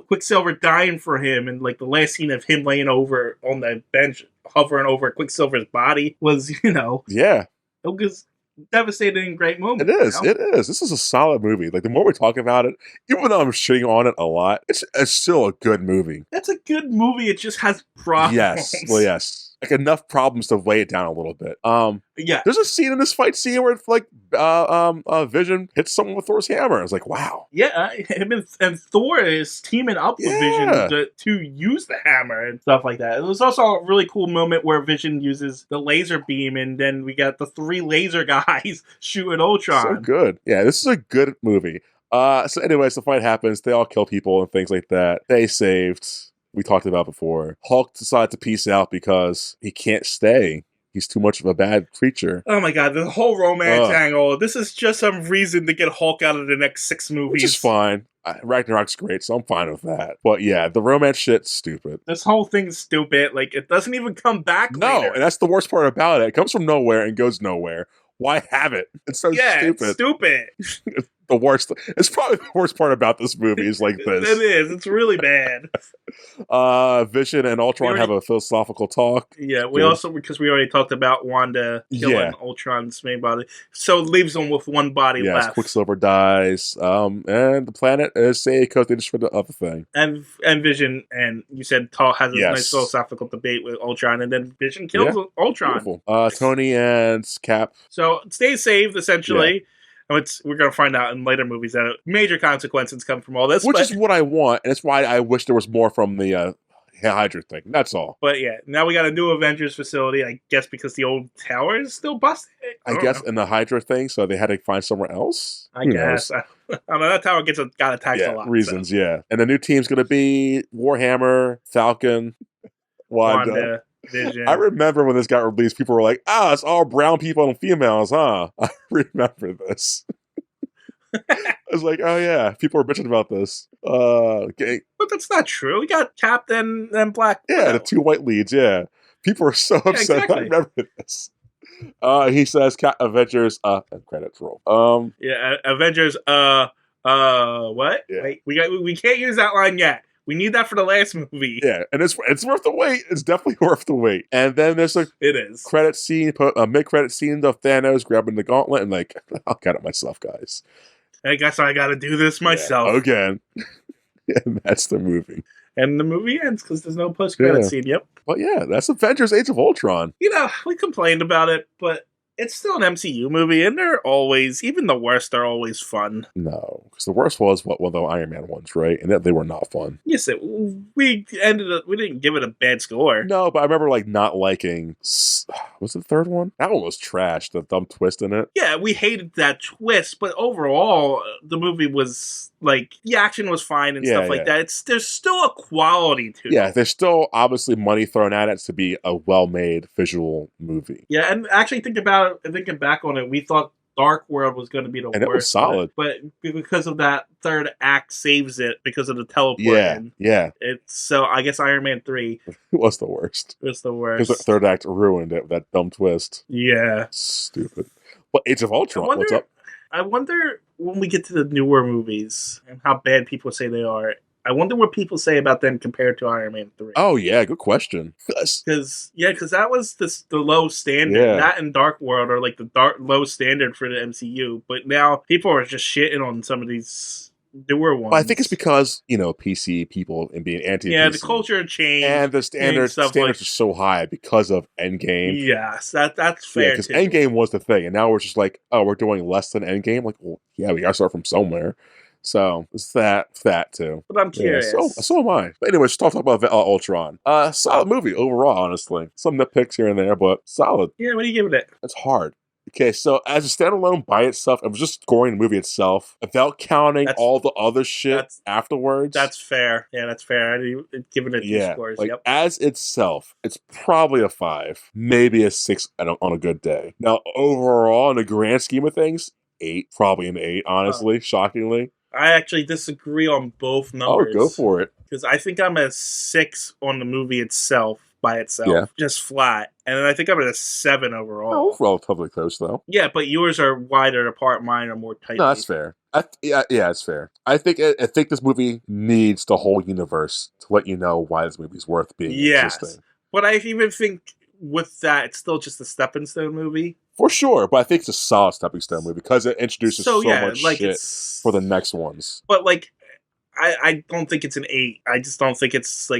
Quicksilver dying for him, and, like, the last scene of him laying over on the bench, hovering over Quicksilver's body was, Yeah. It was devastating, great moment. It is. This is a solid movie. Like, the more we talk about it, even though I'm shitting on it a lot, it's still a good movie. It's a good movie. It just has problems. Yes. Well, yes. like enough problems to weigh it down a little bit. Yeah. There's a scene in this fight scene where like Vision hits someone with Thor's hammer. It's like, wow. Yeah, him and Thor is teaming up with Vision to use the hammer and stuff like that. It was also a really cool moment where Vision uses the laser beam, and then we got the 3 laser guys shooting Ultron. So good. Yeah, this is a good movie. So anyways, the fight happens. They all kill people and things like that. They saved. We talked about before. Hulk decides to peace out because he can't stay. He's too much of a bad creature. Oh my god, the whole romance angle. This is just some reason to get Hulk out of the next 6 movies. Which is fine. Ragnarok's great, so I'm fine with that. But yeah, the romance shit's stupid. This whole thing's stupid. Like, it doesn't even come back later. And that's the worst part about it. It comes from nowhere and goes nowhere. Why have it? It's so stupid. It's stupid. The worst. It's probably the worst part about this movie is like this. It is. It's really bad. Vision and Ultron have a philosophical talk. Yeah, we also, because we already talked about Wanda killing Ultron's main body, so it leaves them with one body left. Quicksilver dies, and the planet is saved because they destroyed the other thing. And Vision, and you said has a nice philosophical debate with Ultron, and then Vision kills Ultron. Beautiful. Tony and Cap. So stay saved, essentially. Yeah. We're going to find out in later movies that major consequences come from all this. Which is what I want, and it's why I wish there was more from the Hydra thing. That's all. But yeah, now we got a new Avengers facility, I guess because the old tower is still busted. I guess in the Hydra thing, so they had to find somewhere else? I guess. I don't know, that tower got attacked a lot. Reasons, yeah. And the new team's going to be Warhammer, Falcon, Wanda. Vision. I remember when this got released, people were like, it's all brown people and females, huh? I remember this. I was like, oh yeah, people were bitching about this. Okay. But that's not true. We got Captain and Black Widow. Yeah, the 2 white leads, yeah. People were so upset. Exactly. I remember this. He says Avengers, and credits roll. Avengers, what? Yeah. Wait, we can't use that line yet. We need that for the last movie. Yeah, and it's worth the wait. It's definitely worth the wait. And then there's a credit scene, a mid-credit scene of Thanos grabbing the gauntlet and like, I'll get it myself, guys. I guess I got to do this myself. Yeah, again. And that's the movie. And the movie ends because there's no post-credit scene. Yep. But yeah, that's Avengers Age of Ultron. We complained about it, but it's still an MCU movie, and they're always, even the worst are always fun. No, because the worst was the Iron Man ones, right? And they were not fun. Yes, we didn't give it a bad score. No, but I remember not liking. Was it the third one? That one was trash. The dumb twist in it. Yeah, we hated that twist, but overall, the movie was the action was fine and stuff like that. There's still a quality to it. Yeah, there's still obviously money thrown at it to be a well-made visual movie. Yeah, and actually thinking back on it, we thought Dark World was going to be the worst. It was solid. But because of that third act saves it because of the teleport. Yeah. So I guess Iron Man 3 was the worst. It was the worst. Because the third act ruined it with that dumb twist. Yeah. Stupid. But Age of Ultron, what's up? I wonder when we get to the newer movies and how bad people say they are. I wonder what people say about them compared to Iron Man 3. Oh, yeah, good question. Because that was the low standard. Yeah. That and Dark World are like the low standard for the MCU. But now people are just shitting on some of these newer ones. Well, I think it's because, PC people and being anti-PC. Yeah, the culture changed. And the standards are so high because of Endgame. Yes, that's fair. Because Endgame was the thing. And now we're just like, we're doing less than Endgame. Like, well, yeah, we got to start from somewhere. So it's that too. But I'm curious. Yeah, so am I. But anyway, just talk about Ultron. Solid movie overall, honestly. Some nitpicks here and there, but solid. Yeah, what are you giving it? It's hard. Okay, so as a standalone by itself, it was just scoring the movie itself without counting all the other shit afterwards. That's fair. Yeah, that's fair. I'd given it 2 scores. Like as itself, it's probably a 5, maybe a 6 on a good day. Now, overall, in the grand scheme of things, 8, probably an 8, honestly, shockingly. I actually disagree on both numbers. Oh, go for it. Because I think I'm at a 6 on the movie itself, by itself, just flat. And then I think I'm at a 7 overall. Oh, relatively close, though. Yeah, but yours are wider apart, mine are more tight. No, that's fair. Yeah, it's fair. I think this movie needs the whole universe to let you know why this movie's worth being interesting. But I even think with that, it's still just a stepping stone movie. For sure, but I think it's a solid stepping stone movie because it introduces so much shit for the next ones. But I don't think it's an 8. I just don't think it's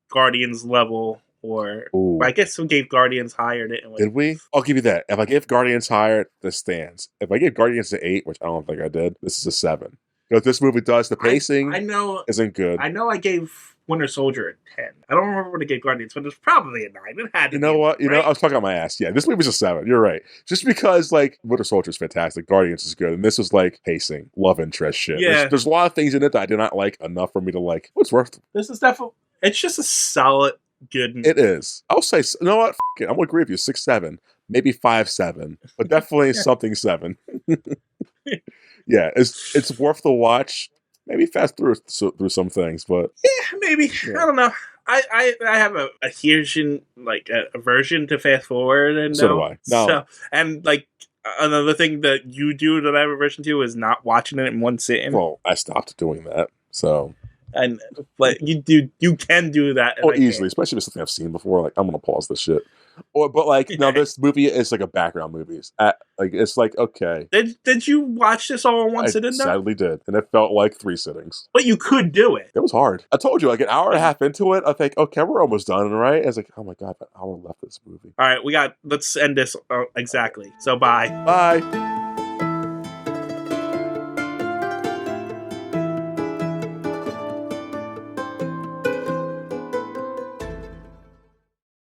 Guardians level or Ooh. I guess we gave Guardians higher, didn't we? Did we? I'll give you that. If I give Guardians higher, this stands. If I give Guardians an 8, which I don't think I did, this is a 7. Because this movie does, the pacing I know isn't good. I know I gave Winter Soldier a 10. I don't remember what I gave Guardians, but it's probably a 9. It had to You know be, what? You know, right? I was talking about my ass. Yeah, this movie's a 7. You're right. Just because, like, Winter Soldier is fantastic, Guardians is good, and this is like pacing, love interest shit. Yeah. There's a lot of things in it that I did not like enough for me to like. What's worth? This is definitely, it's just a solid, good. It is. I'll say, you know what? F it. I'm gonna agree with you. 6-7, maybe 5-7, but definitely something 7. Yeah, it's worth the watch. Maybe fast through some things, but Yeah, maybe. Yeah. I don't know. I have a aversion, like a aversion to fast forward, and So do I. No. So, and like another thing that you do that I have aversion to is not watching it in one sitting. well, I stopped doing that. So, And but you can do that. and or I can't. easily, especially if it's something I've seen before. Like, I'm gonna pause this shit. But like, no, this movie is like a background movie. Like, it's like, okay, Did you watch this all in one I sitting? Though? sadly did, and it felt like 3 sittings. But you could do it. It was hard. I told you, like an hour and a half into it, I think, okay, we're almost done, right? I was like, oh my god, an hour left of this movie. All right, let's end this exactly. So bye. Bye.